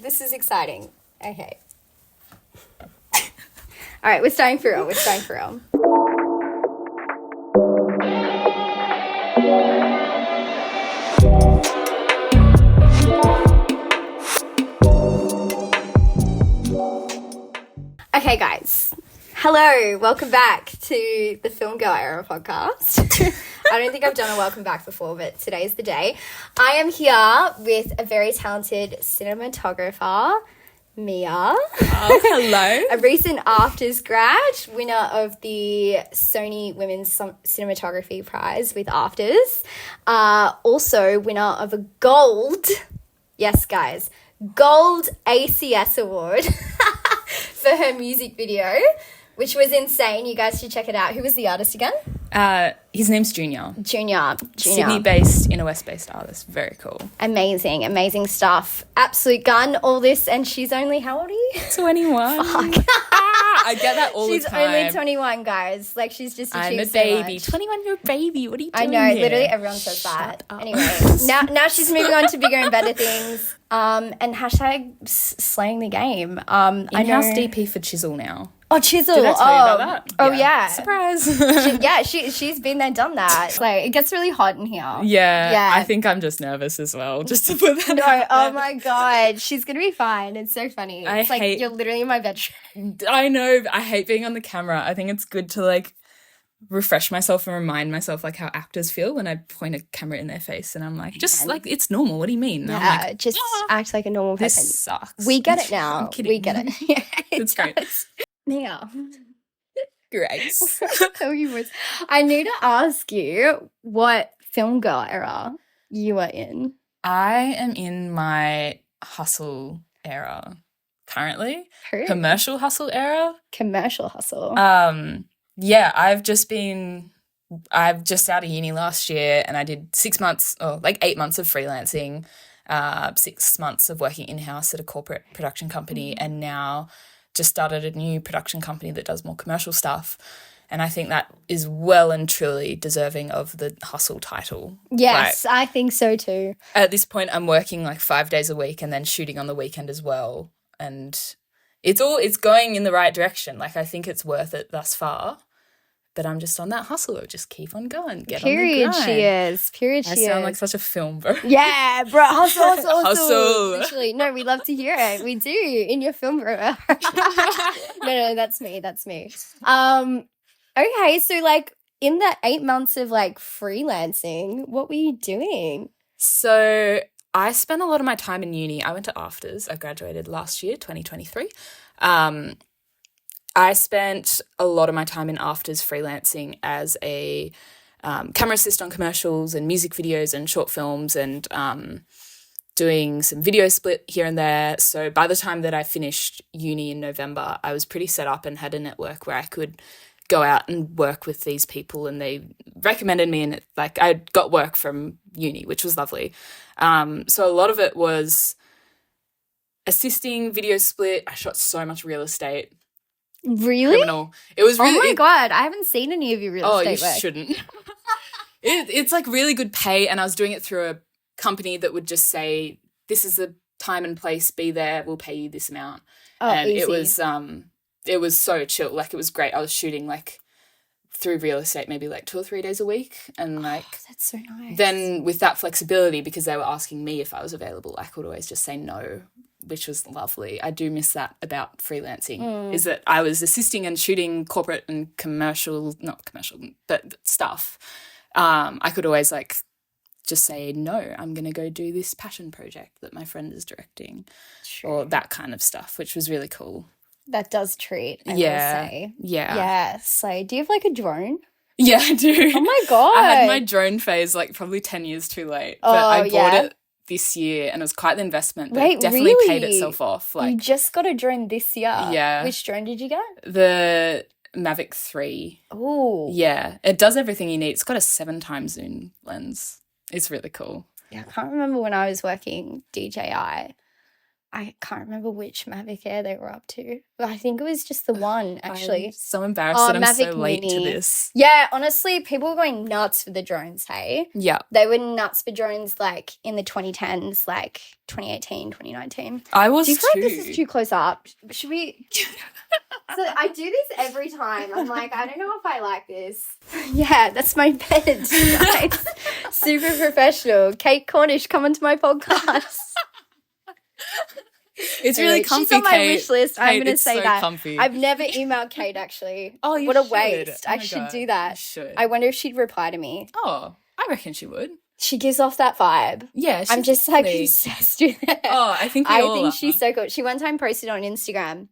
This is exciting. Okay. All right, we're starting for real. Okay, guys. Hello, welcome back to the Film Girl Era podcast. I don't think I've done a welcome back before, but today's the day. I am here with a very talented cinematographer, Mia. Oh, hello. A recent AFTRS grad, winner of the Sony Women's Cinematography Prize with AFTRS. Also winner of a Gold, yes guys, Gold ACS award for her music video, which was insane. You guys should check it out. Who was the artist again? His name's Junior. Junior. Sydney-based, inner West-based artist. Very cool. Amazing stuff. Absolute gun, all this, and she's only, how old are you? 21. Fuck. I get that all the time. She's only 21, guys. Like, she's just achieved I'm a so baby. much. 21, you're a baby. What are you I doing know, here? literally everyone says that. up. Anyway, now she's moving on to bigger and better things. And hashtag slaying the game. I know. In-house DP for Chisel now. Oh, Chisel. Did I tell you about that? Oh, yeah. Surprise. She's been there, done that. Like, it gets really hot in here. Yeah. I think I'm just nervous as well, just to put that out Oh there. my God. She's going to be fine. It's so funny. It's like you're literally in my bedroom. I know. I hate being on the camera. I think it's good to, like, refresh myself and remind myself, like, how actors feel when I point a camera in their face and I'm like, just, like, it's normal. What do you mean? And I'm Yeah, like, just act like a normal person. this sucks. We get it now. I'm kidding. We get it. Yeah, It's great. Mia. Grace. I need to ask you what film girl era you are in. I am in my hustle era currently. Who? Commercial hustle era. Commercial hustle. Yeah, I've just out of uni last year and I did 8 months of freelancing, 6 months of working in-house at a corporate production company, and now just started a new production company that does more commercial stuff. And I think that is well and truly deserving of the hustle title. Yes, I think so too. At this point, I'm working like 5 days a week and then shooting on the weekend as well. And it's going in the right direction. Like, I think it's worth it thus far. But I'm just on that hustle of just keep on going. Period, on the grind. she is. Period, she is. I sound like such a film, bro. Yeah, bro. Hustle. Hustle. Literally. No, we love to hear it. We do. In your film, bro. No, that's me. Okay, so, like, in that 8 months of, like, freelancing, what were you doing? So I spent a lot of my time in uni. I went to AFTRS. I graduated last year, 2023. I spent a lot of my time in AFTRS freelancing as a camera assist on commercials and music videos and short films and doing some video split here and there. So by the time that I finished uni in November, I was pretty set up and had a network where I could go out and work with these people, and they recommended me, and I got work from uni, which was lovely. So a lot of it was assisting, video split. I shot so much real estate. Really? Criminal. It was really. Oh my God, I haven't seen any of your real estate work. You shouldn't. It's like really good pay, and I was doing it through a company that would just say, "This is the time and place. Be there. We'll pay you this amount." Oh, and easy. It was so chill. Like, it was great. I was shooting like through real estate maybe like 2 or 3 days a week, and like that's so nice. Then with that flexibility, because they were asking me if I was available, I could always just say no, which was lovely. I do miss that about freelancing, is that I was assisting and shooting corporate and not commercial, but stuff. I could always like just say, no, I'm going to go do this passion project that my friend is directing. True. Or that kind of stuff, which was really cool. That does treat, I will say. Yeah. Yes. So do you have like a drone? Yeah, I do. Oh my God. I had my drone phase like probably 10 years too late. But I bought it this year and it was quite the investment. But it definitely paid itself off. You just got a drone this year? Yeah. Which drone did you get? The Mavic 3. Oh. Yeah. It does everything you need. It's got a 7x zoom lens. It's really cool. Yeah, I can't remember when I was working DJI. I can't remember which Mavic Air they were up to. But I think it was just the one, actually. I'm so embarrassed that I'm so Mavic late to Mini. this. Yeah, honestly, people were going nuts for the drones, hey? Yeah. They were nuts for drones, like, in the 2010s, like 2018, 2019. I was Do you feel too. like this is too close up? Should we... So I do this every time. I'm like, I don't know if I like this. Yeah, that's my bed, guys. Super professional. Kate Cornish, come onto my podcast. It's really comfy, she's on my Kate. wish list. I'm Kate, going to say so that. Comfy. I've never emailed Kate, actually. Oh, you What a should. waste. Oh I my should God. do that. You should. I wonder if she'd reply to me. Oh, I reckon she would. She gives off that vibe. Yeah, I'm just like lovely. obsessed with it. Oh, I think we I all think are. she's so cool. She one time posted on Instagram.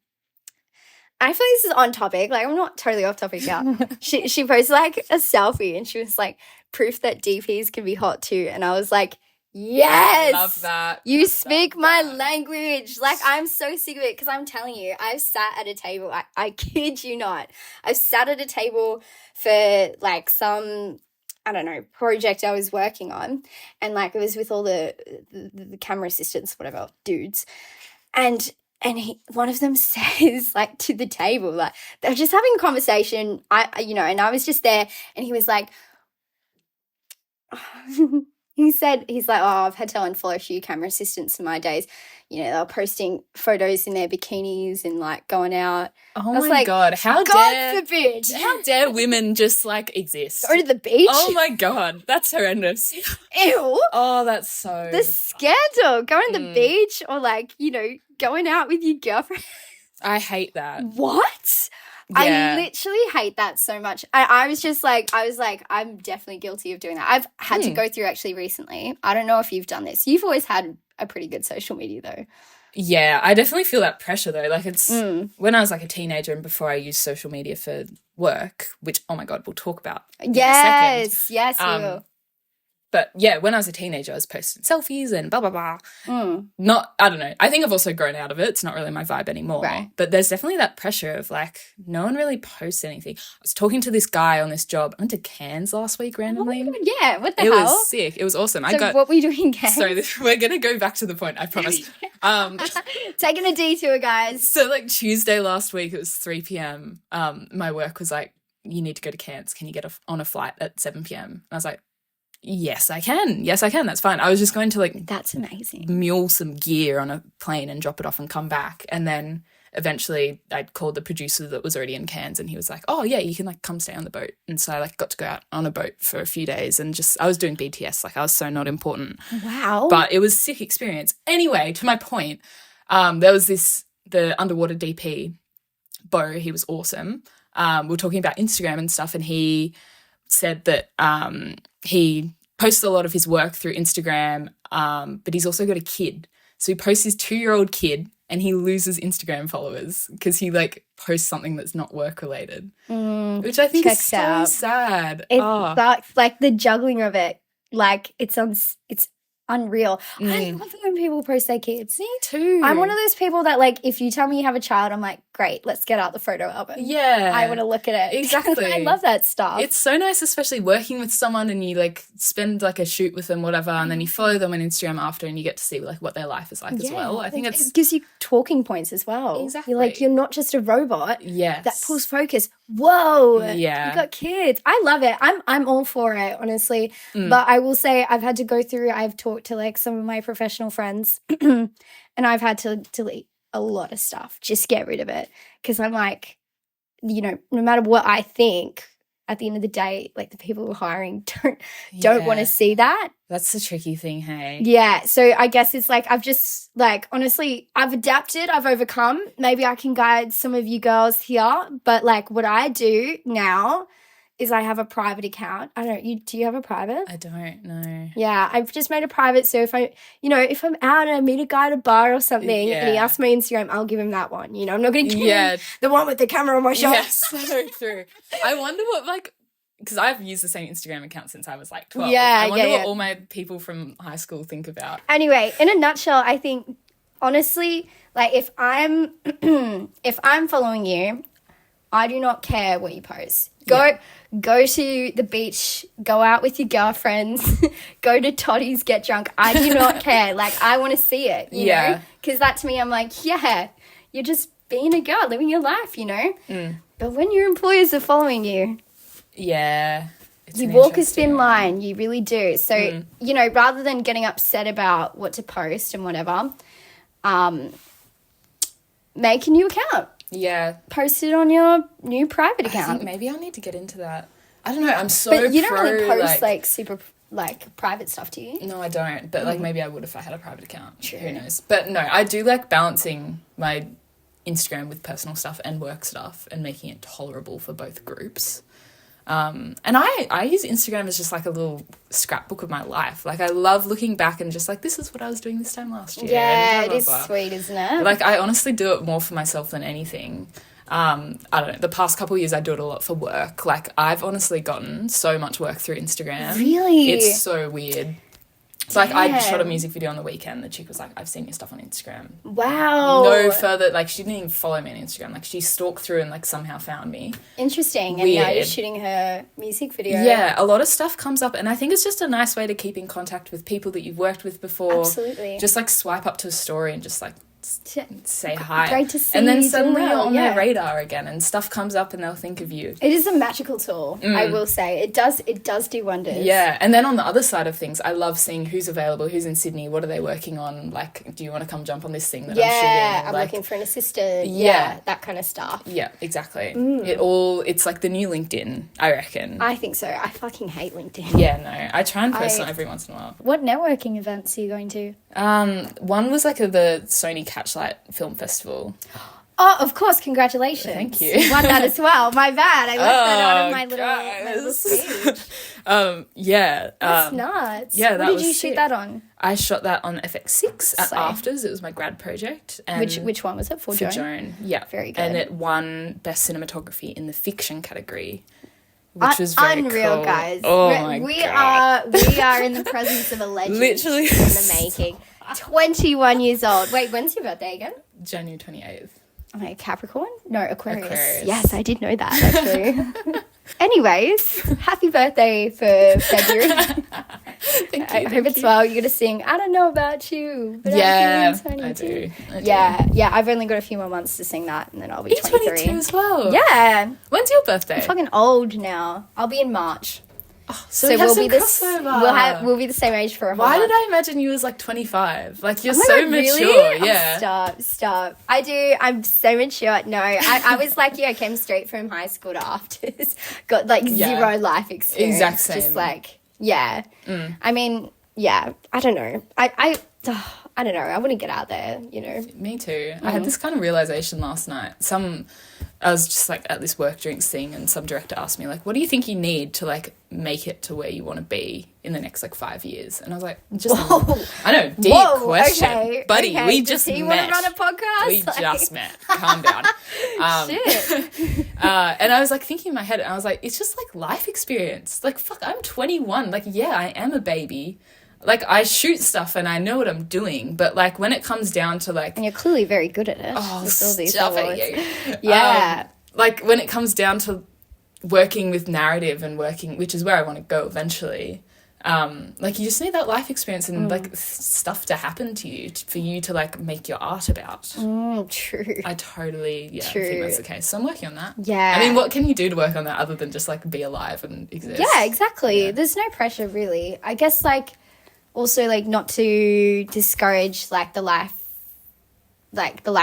I feel like this is on topic. Like, I'm not totally off topic now. She posted like a selfie and she was like, proof that DPs can be hot too. And I was like, yes, Love that. you speak my language. Like, I'm so sick of it because I'm telling you, I've sat at a table. I kid you not. I've sat at a table for like some, I don't know, project I was working on. And like, it was with all the camera assistants, whatever, dudes. And one of them says, like, to the table, like, they're just having a conversation, and I was just there, and he was like, he's like, oh, I've had to unfollow a few camera assistants in my days. You know, they were posting photos in their bikinis and, like, going out. Oh, I was my like, God. How forbid. How dare women just, like, exist? Go to the beach. Oh, my God. That's horrendous. Ew. Oh, that's so... The scandal. Going to the beach or, like, you know, going out with your girlfriend. I hate that. What? Yeah. I literally hate that so much. I was like, I'm definitely guilty of doing that. I've had to go through actually recently. I don't know if you've done this. You've always had a pretty good social media though. Yeah, I definitely feel that pressure though. Like it's when I was like a teenager and before I used social media for work, which, oh my God, we'll talk about in a second. Yes, we will. But yeah, when I was a teenager, I was posting selfies and blah, blah, blah. I don't know. I think I've also grown out of it. It's not really my vibe anymore. Right. But there's definitely that pressure of like, no one really posts anything. I was talking to this guy on this job. I went to Cairns last week randomly. Oh, yeah, what the It hell? was sick. It was awesome. So what were you doing in Cairns? Sorry, we're going to go back to the point, I promise. Taking a detour, guys. So like Tuesday last week, it was 3 p.m. My work was like, you need to go to Cairns. Can you get on a flight at 7 p.m.? And I was like, yes, I can. That's fine. I was just going to like... That's amazing. Mule some gear on a plane and drop it off and come back. And then eventually I called the producer that was already in Cairns and he was like, oh yeah, you can like come stay on the boat. And so I like got to go out on a boat for a few days and just, I was doing BTS. Like I was so not important. Wow. But it was a sick experience. Anyway, to my point, there was the underwater DP, Bo, he was awesome. We were talking about Instagram and stuff and he said that he posts a lot of his work through Instagram, but he's also got a kid. So he posts his 2-year-old kid and he loses Instagram followers because he like posts something that's not work related, which I think is so sad. It sucks. Like the juggling of it, like it's unreal. I love it when people post their kids. Me too. I'm one of those people that like, if you tell me you have a child, I'm like, great, let's get out the photo album. Yeah. I want to look at it. Exactly. I love that stuff. It's so nice, especially working with someone and you like spend like a shoot with them, whatever, and then you follow them on Instagram after and you get to see like what their life is like as well. I think it gives you talking points as well. Exactly. You're not just a robot. Yes. That pulls focus. Whoa. Yeah. You got kids. I love it. I'm all for it, honestly. But I will say I've talked to like some of my professional friends and I've had to delete a lot of stuff, just get rid of it. Because I'm like, you know, no matter what I think, at the end of the day, like the people who are hiring don't want to see that. That's the tricky thing, hey? Yeah. So I guess it's like I've just like, honestly, I've adapted, I've overcome. Maybe I can guide some of you girls here. But like what I do now is I have a private account. I don't know, do you have a private? I don't know. Yeah, I've just made a private. So if I'm out and I meet a guy at a bar or something and he asks my Instagram, I'll give him that one. You know, I'm not going to give him the one with the camera on my shoulder. Yes, so true. I wonder what like, because I've used the same Instagram account since I was like 12. Yeah, I wonder what all my people from high school think about. Anyway, in a nutshell, I think honestly, like if I'm following you, I do not care what you post. Go to the beach, go out with your girlfriends, go to Toddy's, get drunk. I do not care. Like, I want to see it, you know? Because that to me, I'm like, yeah, you're just being a girl, living your life, you know? But when your employers are following you... Yeah. You walk a thin line, you really do. So, you know, rather than getting upset about what to post and whatever, make a new account. Yeah. Post it on your new private account. I think maybe I need to get into that. I don't know, I'm so But you don't really post, like super, like, private stuff, do you? No, I don't. But, like, maybe I would if I had a private account. True. Who knows? But, no, I do like balancing my Instagram with personal stuff and work stuff and making it tolerable for both groups. And I use Instagram as just like a little scrapbook of my life. Like, I love looking back and just like, this is what I was doing this time last year. Yeah, blah, blah, it is blah. sweet, isn't it? Like, I honestly do it more for myself than anything. I don't know, the past couple of years I do it a lot for work. Like, I've honestly gotten so much work through Instagram. Really? It's so weird. It's like, I shot a music video on the weekend. The chick was like, I've seen your stuff on Instagram. Wow. No further, like, she didn't even follow me on Instagram. Like, she stalked through and, like, somehow found me. Interesting. Weird. And now you're shooting her music video. Yeah, a lot of stuff comes up. And I think it's just a nice way to keep in contact with people that you've worked with before. Absolutely. Just, like, swipe up to a story and just, like, say hi. Great to see and then you suddenly doing you're well, on their radar again and stuff comes up and they'll think of you. It is a magical tool, I will say. It does do wonders. Yeah, and then on the other side of things, I love seeing who's available, who's in Sydney, what are they working on, like, do you want to come jump on this thing that I'm shooting? Yeah, I'm like, looking for an assistant. Yeah. That kind of stuff. Yeah, exactly. It's like the new LinkedIn, I reckon. I think so. I fucking hate LinkedIn. Yeah, no, I try and post on every once in a while. What networking events are you going to? One was like the Sony Catchlight Film Festival. Oh, of course, congratulations. Thank you. You won that as well. My bad. I left that out of my little speech. Yeah. That's nuts. Yeah, that What was did you shoot sick. that on? I shot that on FX6 at Slay. Afters. It was my grad project. And Which one was it? For Joan? Yeah. Very good. And it won Best Cinematography in the fiction category, which was very unreal, cool. guys. Oh my God. We are in the presence of a legend. Literally. In the making. 21 years old. Wait, when's your birthday again? January 28th. Am I Capricorn? No, Aquarius. Aquarius. Yes, I did know that, actually. Anyways, happy birthday for February. Thank I you. hope it's well. You're going to sing, I don't know about you, but Yeah, I'm feeling I 22. do. Yeah, I've only got a few more months to sing that, and then I'll be 23. 22 as well. Yeah. When's your birthday? I'm fucking old now. I'll be in March. So we have some be crossover. we'll be the same age for a whole Why month. did I imagine you as like 25? Like, you're Oh my so God, mature. really? Yeah. Stop. I'm so mature. No, I was like you. I came straight from high school to afters. Got like zero life experience. Exact same. Just like, yeah. I mean, yeah, I don't know. I don't know. I wouldn't get out there, you know. Me too. I had this kind of realization last night. I was just like at this work drinks thing and some director asked me like, what do you think you need to like make it to where you want to be in the next like 5 years? And I was like, I know, deep question. Okay, buddy, okay. we Does just he met. want to run a podcast? We just met. Calm down. Shit. And I was like thinking in my head, and I was like, it's just like life experience. Like, fuck, I'm 21. Like, yeah, I am a baby. Like, I shoot stuff and I know what I'm doing, but like when it comes down to like, And you're clearly very good at it. oh, with all these stop awards. it, you. Yeah. Like when it comes down to working with narrative and working, which is where I want to go eventually. Like you just need that life experience and like stuff to happen to you for you to like make your art about. True. I totally True. think that's the case. So I'm working on that. Yeah. I mean, what can you do to work on that other than just like be alive and exist? Yeah, exactly. Yeah. There's no pressure really. I guess like also like not to discourage like the life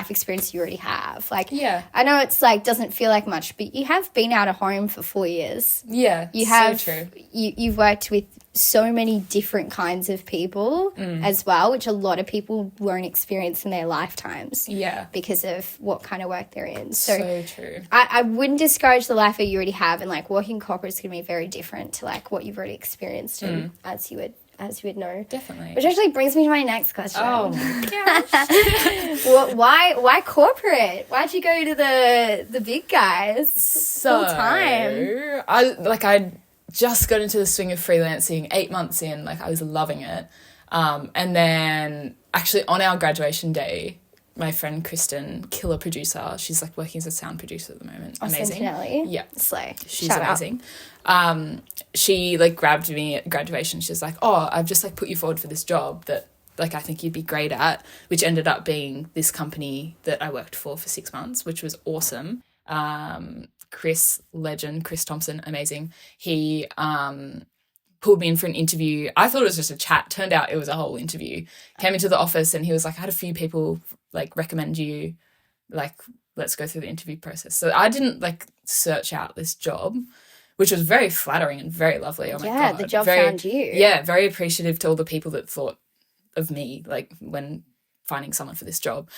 experience you already have. Like, Yeah. I know it's like doesn't feel like much, but you have been out of home for 4 years. Yeah, You have so true. you've worked with so many different kinds of people as well, which a lot of people won't experience in their lifetimes. Yeah. Because of what kind of work they're in. So true. I wouldn't discourage the life that you already have, and like working corporate is going to be very different to like what you've already experienced and as you would know. Definitely. Which actually brings me to my next question. Oh my gosh. Why corporate? Why'd you go to the big guys full time? I just got into the swing of freelancing 8 months in. Like, I was loving it. And then actually on our graduation day, my friend Kristen, killer producer. She's like working as a sound producer at the moment. Oh, Amazing. Sentinelli. Yeah. Slay. She's Shout amazing. She like grabbed me at graduation. She's like, oh, I've just like put you forward for this job that like I think you'd be great at, which ended up being this company that I worked for 6 months, which was awesome. Chris Thompson, amazing. He pulled me in for an interview. I thought it was just a chat. Turned out it was a whole interview. Came into the office and he was like, I had a few people like recommend you, like, let's go through the interview process. So I didn't like search out this job, which was very flattering and very lovely. Oh my God. Yeah, the job found you. Yeah, very appreciative to all the people that thought of me, like when finding someone for this job.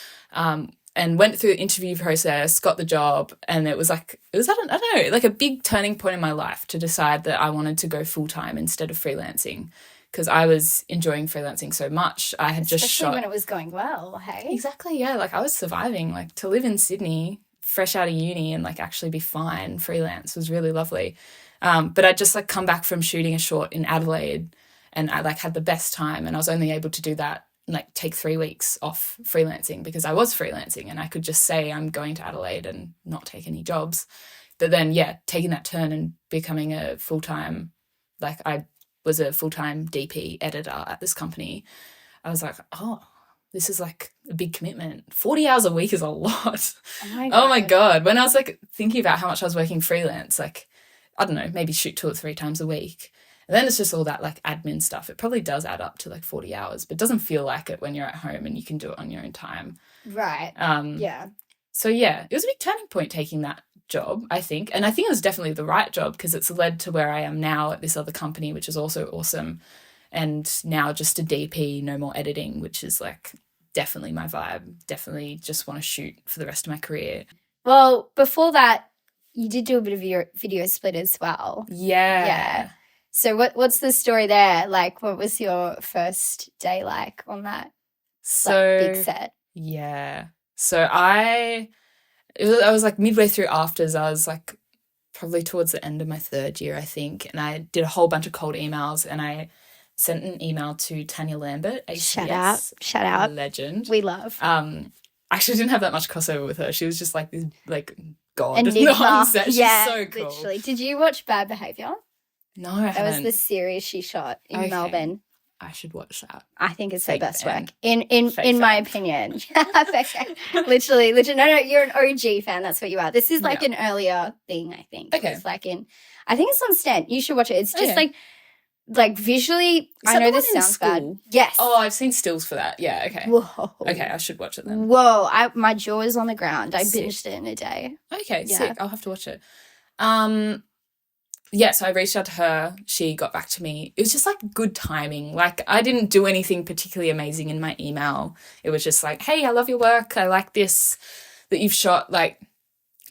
And went through the interview process, got the job, and it was I don't know, like a big turning point in my life to decide that I wanted to go full-time instead of freelancing, because I was enjoying freelancing so much. I had just shot. Especially when it was going well, hey? Exactly, yeah. Like I was surviving. Like to live in Sydney, fresh out of uni, and like actually be fine freelance was really lovely. But I'd just like come back from shooting a short in Adelaide, and I like had the best time, and I was only able to do that, like take 3 weeks off freelancing because I was freelancing and I could just say I'm going to Adelaide and not take any jobs. But then, yeah, taking that turn and becoming a full-time, like I was a full-time DP editor at this company, I was like, oh, this is like a big commitment. 40 hours a week is a lot. Oh my God. When I was like thinking about how much I was working freelance, like, I don't know, maybe shoot 2 or 3 times a week. And then it's just all that like admin stuff. It probably does add up to like 40 hours, but it doesn't feel like it when you're at home and you can do it on your own time. Right. Yeah. So yeah, it was a big turning point taking that job, I think. And I think it was definitely the right job because it's led to where I am now at this other company, which is also awesome. And now just a DP, no more editing, which is like definitely my vibe. Definitely just want to shoot for the rest of my career. Well, before that, you did do a bit of your video split as well. Yeah. So what's the story there? Like, what was your first day like on that big set? Yeah. So I was like midway through afters. I was like probably towards the end of my 3rd year, I think. And I did a whole bunch of cold emails and I sent an email to Tanya Lambert, ACS. Shout out. Legend. We love. I actually didn't have that much crossover with her. She was just like this like god Enigma. on set. She's so cool. Literally. Did you watch Bad Behaviour? No, I haven't. That was the series she shot in Melbourne. I should watch that. I think it's her best work, in my opinion. Literally. No, you're an OG fan. That's what you are. This is like an earlier thing, I think. Okay. It's like I think it's on Stan. You should watch it. It's just like visually. I know this sounds bad. Yes. Oh, I've seen stills for that. Yeah. Okay. Whoa. Okay, I should watch it then. Whoa! My jaw is on the ground. I binged it in a day. Okay, sick. I'll have to watch it. Yeah, so I reached out to her. She got back to me. It was just like good timing. Like I didn't do anything particularly amazing in my email. It was just like, hey, I love your work. I like this that you've shot. Like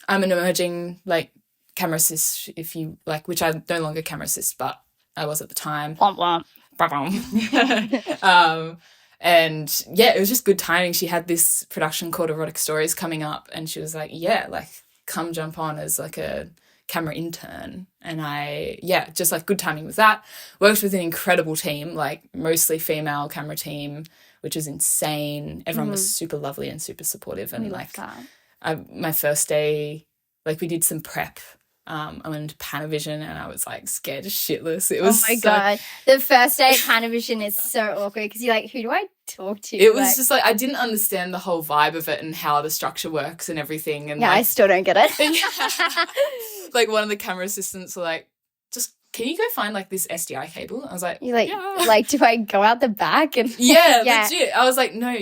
I'm an emerging like camera assist, if you like, which I'm no longer camera assist, but I was at the time. Womp womp. And yeah, it was just good timing. She had this production called Erotic Stories coming up and she was like, yeah, like come jump on as like a camera intern. And just like good timing with that. Worked with an incredible team, like mostly female camera team, which was insane. Everyone was super lovely and super supportive. And like my first day, like we did some prep. I went to Panavision and I was like scared shitless. It was God. The first day at Panavision is so awkward because you're like, who do I talk to? It was just like I didn't understand the whole vibe of it and how the structure works and everything. And I still don't get it. Like one of the camera assistants were like, just can you go find like this SDI cable? I was like, you're like, like do I go out the back? And legit. I was like, no.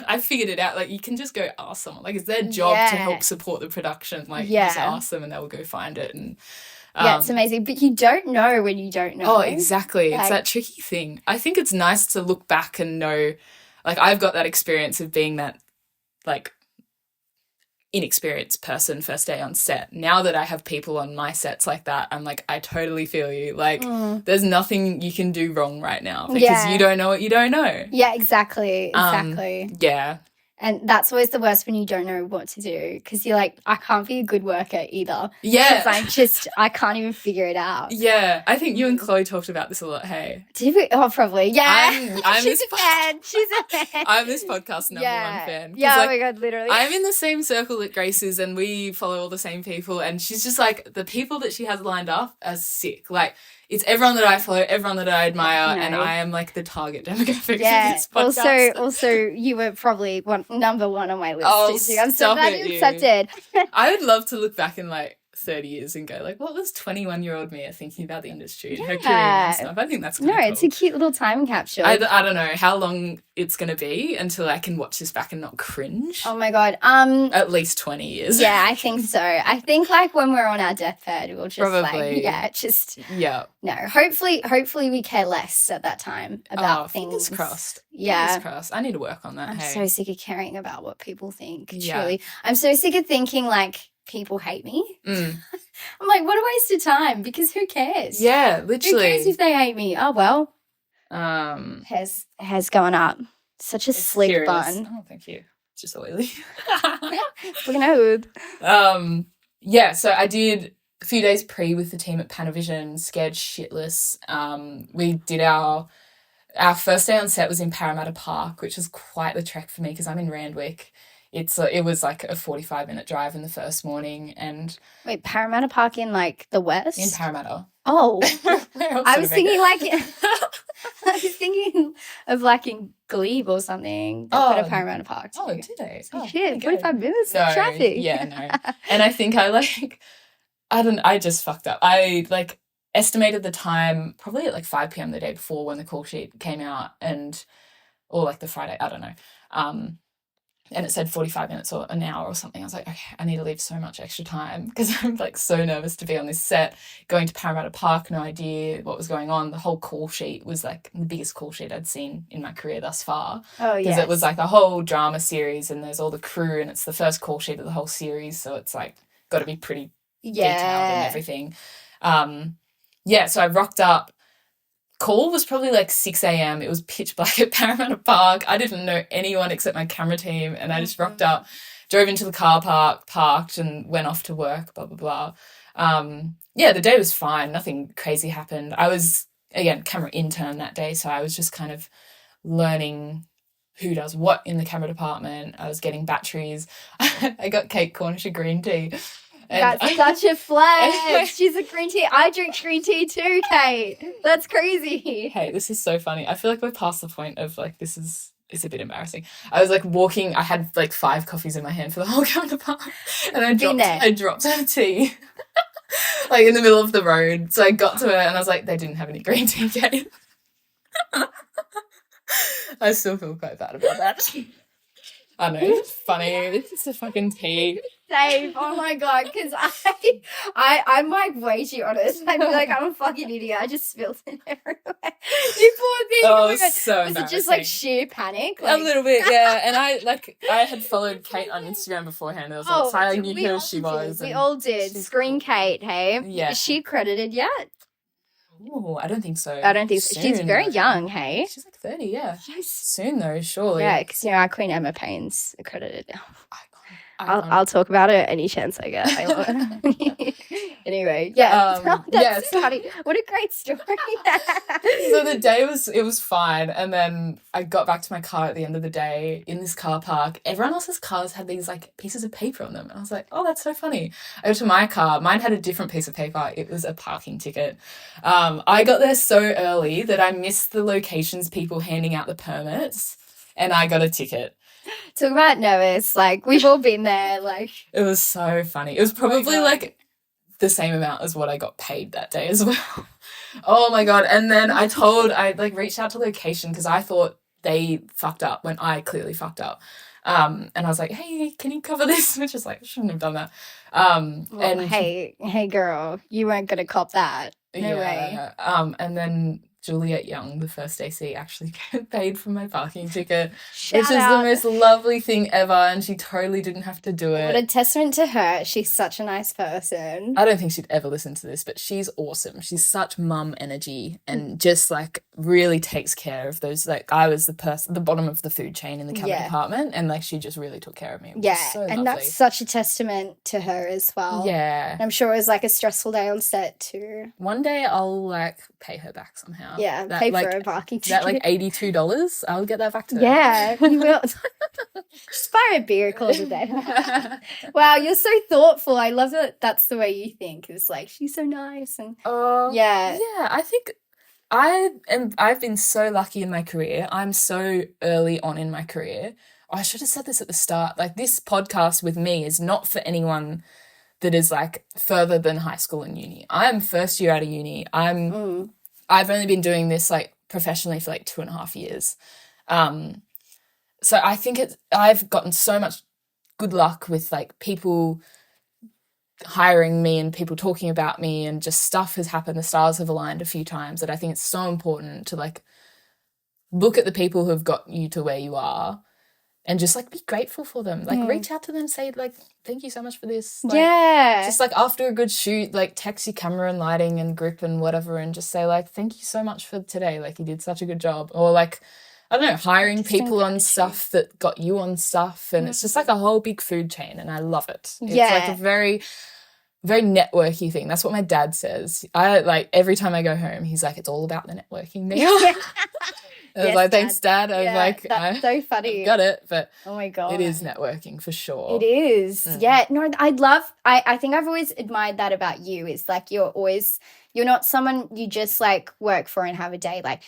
I figured it out. Like you can just go ask someone. Like it's their job to help support the production. Like just ask them and they'll go find it. And it's amazing. But you don't know when you don't know. Oh, exactly. Like, it's that tricky thing. I think it's nice to look back and know. Like I've got that experience of being that like inexperienced person first day on set. Now that I have people on my sets like that, I'm like, I totally feel you. Like there's nothing you can do wrong right now because you don't know what you don't know. Yeah, exactly. Yeah. And that's always the worst when you don't know what to do because you're like, I can't be a good worker either. Yeah. Because I can't even figure it out. Yeah. I think you and Chloe talked about this a lot, hey? Did we? Oh, probably. Yeah. I'm She's a fan. She's a fan. I'm this podcast number one fan. Yeah, like, oh my God, literally. I'm in the same circle that Grace is and we follow all the same people and she's just like, the people that she has lined up are sick. Like, it's everyone that I follow, everyone that I admire, and I am like the target demographic of this podcast. Also, you were probably number one on my list. Oh, I'm so glad you accepted. I would love to look back in like 30 years and go like, what was 21-year-old Mia thinking about the industry and her career and stuff? I think that's cool. It's a cute little time capsule. I don't know how long it's going to be until I can watch this back and not cringe. Oh my God. At least 20 years. Yeah, I think so. I think like when we're on our deathbed, we'll just no. Hopefully we care less at that time about things. Fingers crossed. Yeah. Fingers crossed. I need to work on that. I'm so sick of caring about what people think. Yeah. Truly. I'm so sick of thinking like people hate me. Mm. I'm like, what a waste of time because who cares? Yeah, literally. Who cares if they hate me? Oh, well. Has gone up. Such a slick curious. Bun. Oh, thank you. Just oily. Looking good. Yeah, so I did a few days pre with the team at Panavision, scared shitless. We did our first day on set was in Parramatta Park, which was quite the trek for me because I'm in Randwick. It was like a 45-minute drive in the first morning and... Wait, Parramatta Park in like the west? In Parramatta. Oh. I was thinking of like in Glebe or something. They put a Parramatta Park. Oh, did they? Oh, shit, 45 minutes of traffic. Yeah, no. And I think I just fucked up. I like estimated the time probably at like 5 p.m. the day before when the call sheet came out or like the Friday, I don't know. And it said 45 minutes or an hour or something. I was like, okay, I need to leave so much extra time because I'm like so nervous to be on this set, going to Parramatta Park, no idea what was going on. The whole call sheet was like the biggest call sheet I'd seen in my career thus far. Oh, yeah. Because it was like a whole drama series and there's all the crew and it's the first call sheet of the whole series. So it's like got to be pretty detailed and everything. So I rocked up. Call was probably like 6 a.m. It was pitch black at Parramatta Park. I didn't know anyone except my camera team and I just rocked up, drove into the car park, parked and went off to work, blah, blah, blah. The day was fine. Nothing crazy happened. I was, again, camera intern that day, so I was just kind of learning who does what in the camera department. I was getting batteries. I got Kate Cornish a green tea. That's such a flex. She's a green tea. I drink green tea too, Kate. That's crazy. Hey, this is so funny. I feel like we're past the point of like it's a bit embarrassing. I was like walking, I had like 5 coffees in my hand for the whole counterpart and I dropped her tea like in the middle of the road. So I got to her and I was like, they didn't have any green tea, Kate. I still feel quite bad about that. I know, it's funny. It's a fucking tea. Same. Oh my God, because I'm like way too honest. I'd be like, I'm a fucking idiot. I just spilled it everywhere. You poor thing. Oh my God. So was it just like sheer panic? Like... A little bit, yeah. And I had followed Kate on Instagram beforehand. I was like, so I knew who she was. We all did. Screen Kate, hey? Yeah. Is she credited yet? Oh, I don't think so. I don't think so. She's very young, hey? She's like 30, yeah. Soon though, surely. Yeah, because our Queen Emma Paine's accredited. I'll talk about it any chance I get. Anyway, that's funny. What a great story. So the day was fine, and then I got back to my car at the end of the day in this car park. Everyone else's cars had these like pieces of paper on them, and I was like, oh, that's so funny. I go to my car, mine had a different piece of paper. It was a parking ticket. I got there so early that I missed the locations people handing out the permits, and I got a ticket. Talk about nervous. Like, we've all been there. Like, it was so funny. It was probably like the same amount as what I got paid that day as well. Oh my God. And then I like reached out to location because I thought they fucked up when I clearly fucked up. And I was like, hey, can you cover this? Which is like, I shouldn't have done that. And hey girl, you weren't going to cop that. No way. And then Juliet Young, the first AC, actually paid for my parking ticket, which is out. the most lovely thing ever, and she totally didn't have to do it. What a testament to her. She's such a nice person. I don't think she'd ever listen to this, but she's awesome. She's such mum energy and just like really takes care of those. Like, I was the bottom of the food chain in the camera department, and like she just really took care of me. It was so lovely. And that's such a testament to her as well. Yeah. And I'm sure it was like a stressful day on set too. One day I'll like pay her back somehow. Yeah, pay for a parking ticket. That like $82, I'll get that back to her. Yeah, you will. Just buy her a beer, call it a day. Wow, you're so thoughtful. I love that that's the way you think. It's like, she's so nice. And yeah, I think I've been so lucky in my career. I'm so early on in my career. I should have said this at the start. Like, this podcast with me is not for anyone that is like further than high school and uni. I'm first year out of uni. I've only been doing this like professionally for like 2.5 years. So I think I've gotten so much good luck with like people hiring me and people talking about me, and just stuff has happened. The stars have aligned a few times, that I think it's so important to like look at the people who have got you to where you are and just like be grateful for them. Like reach out to them, say like, thank you so much for this. Like, just like after a good shoot, like text your camera and lighting and grip and whatever, and just say like, thank you so much for today. Like, you did such a good job. Or like, I don't know, hiring people on stuff that got you on stuff. And it's just like a whole big food chain, and I love it. It's like a very, very networky thing. That's what my dad says. I like, every time I go home, he's like, it's all about the networking now. I was like, thanks, Dad. I was like, that's so funny. I've got it, but oh my God, it is networking for sure. It is. Yeah. No, I think I've always admired that about you. Is like, you're not someone you just like work for and have a day. Like,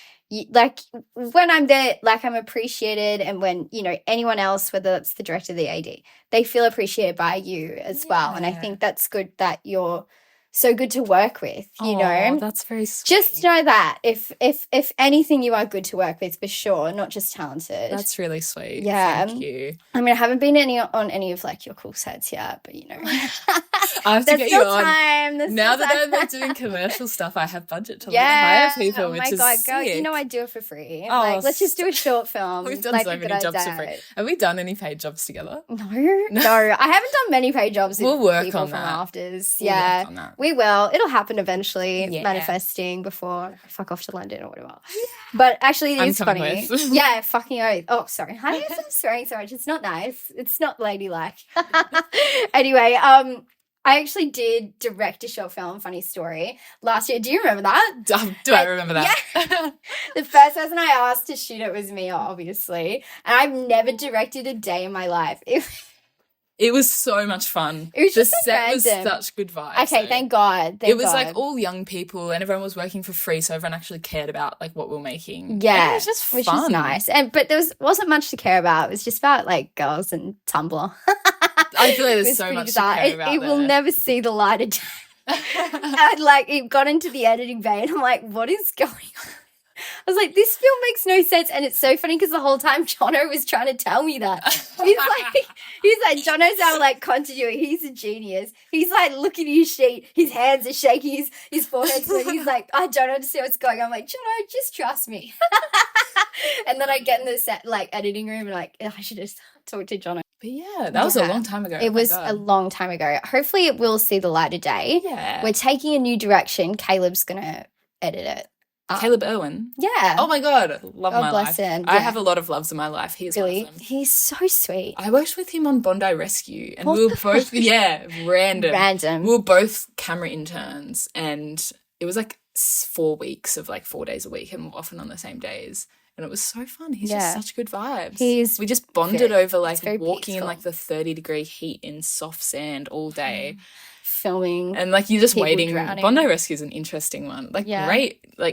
like when I'm there, like I'm appreciated, and when, you know, anyone else, whether that's the director, the AD, they feel appreciated by you as well. And I think that's good that you're so good to work with, you know. That's very sweet. Just know that if anything, you are good to work with for sure, not just talented. That's really sweet. Yeah. Thank you. I mean, I haven't been on any of like your cool sets yet, but you know. I have to get you on. Now that I'm like doing commercial stuff, I have budget to like hire people, which is sick. Girl, you know I do it for free. Like, let's just do a short film. We've done like, so many jobs for free. Have we done any paid jobs together? No. I haven't done many paid jobs. We'll work people on from that. Afters. We'll work on that. We will. It'll happen eventually. Manifesting before I fuck off to London or whatever. But actually, it is funny. Yeah, fucking oath. Oh, sorry. How do you stop swearing so much? It's not nice. It's not ladylike. Anyway, I actually did direct a short film, funny story, last year. Do you remember that? Do I remember that? Yeah. The first person I asked to shoot it was Mia, obviously. And I've never directed a day in my life. It was so much fun. It was just the set was random. such good vibes. Okay, thank God. It was like all young people, and everyone was working for free, so everyone actually cared about like what we were making. Yeah, and it was just fun. Which was nice. But there wasn't much to care about. It was just about like girls and Tumblr. I feel like there's so much to care about. It will never see the light of day. And like, it got into the editing bay, and I'm like, what is going on? I was like, this film makes no sense. And it's so funny because the whole time Jono was trying to tell me that. He's like, Jono's our like continuity. He's a genius. He's like looking at his sheet. His hands are shaking. His forehead's moving. He's like, I don't understand what's going on. I'm like, Jono, just trust me. And then I get in the set, like editing room, and like, I should just talk to Jono. But yeah, that was a long time ago. It was a long time ago. Hopefully it will see the light of day. Yeah. We're taking a new direction. Caleb's going to edit it. Caleb Irwin. Yeah. Oh my God. Love God my bless life. him. I Yeah. have a lot of loves in my life. He is Really? one of them. He's so sweet. I worked with him on Bondi Rescue, and we were both random. We were both camera interns, and it was like 4 weeks of like 4 days a week, and often on the same days. And it was so fun. He's just such good vibes. We just bonded over like walking peaceful. in like the 30-degree heat in soft sand all day. Filming. And like you're just waiting. Drowning. Bondi Rescue is an interesting one. Like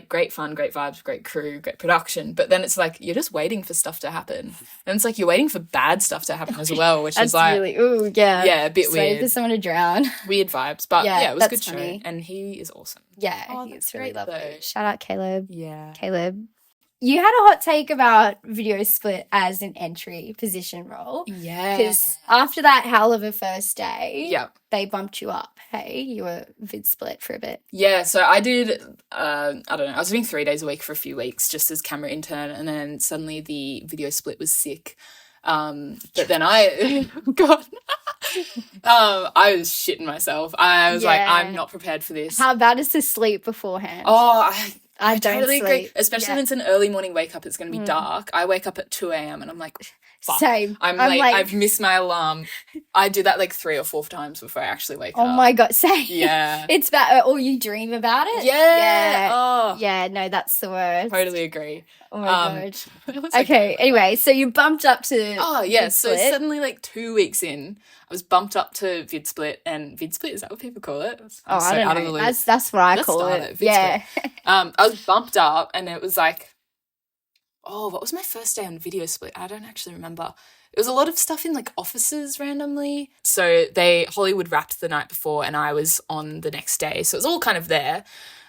great fun, great vibes, great crew, great production. But then it's like you're just waiting for stuff to happen. And it's like you're waiting for bad stuff to happen as well, which is like really, a bit weird. Waiting for someone to drown. Weird vibes. But yeah, it was a good funny. show. And he is awesome. Yeah, he's really lovely. Though. Shout out Caleb. Yeah. Caleb. You had a hot take about video split as an entry position role. Yeah. Because after that hell of a first day, they bumped you up. Hey, you were vid split for a bit. Yeah, so I did, I don't know, I was doing 3 days a week for a few weeks just as camera intern, and then suddenly the video split was sick. But then I was shitting myself. I was like, I'm not prepared for this. How bad is the sleep beforehand? Oh, I don't totally agree. sleep. Especially when it's an early morning wake up, it's going to be dark. I wake up at 2 a.m. and I'm like, fuck. Same. I'm late. I've missed my alarm. I do that like 3 or 4 times before I actually wake up. Oh my God, same. Yeah. It's bad. Or you dream about it. Yeah. Oh. Yeah, no, that's the worst. Totally agree. Oh my God. What was Okay, anyway, so you bumped up to Oh, yeah. So VidSplit. suddenly, like 2 weeks in, I was bumped up to VidSplit. And VidSplit, is that what people call it? Oh, I don't know. That's what I call it. Yeah. I was bumped up and it was like, oh, what was my first day on Video Split? I don't actually remember. It was a lot of stuff in like offices randomly. So Hollywood wrapped the night before and I was on the next day. So it was all kind of there.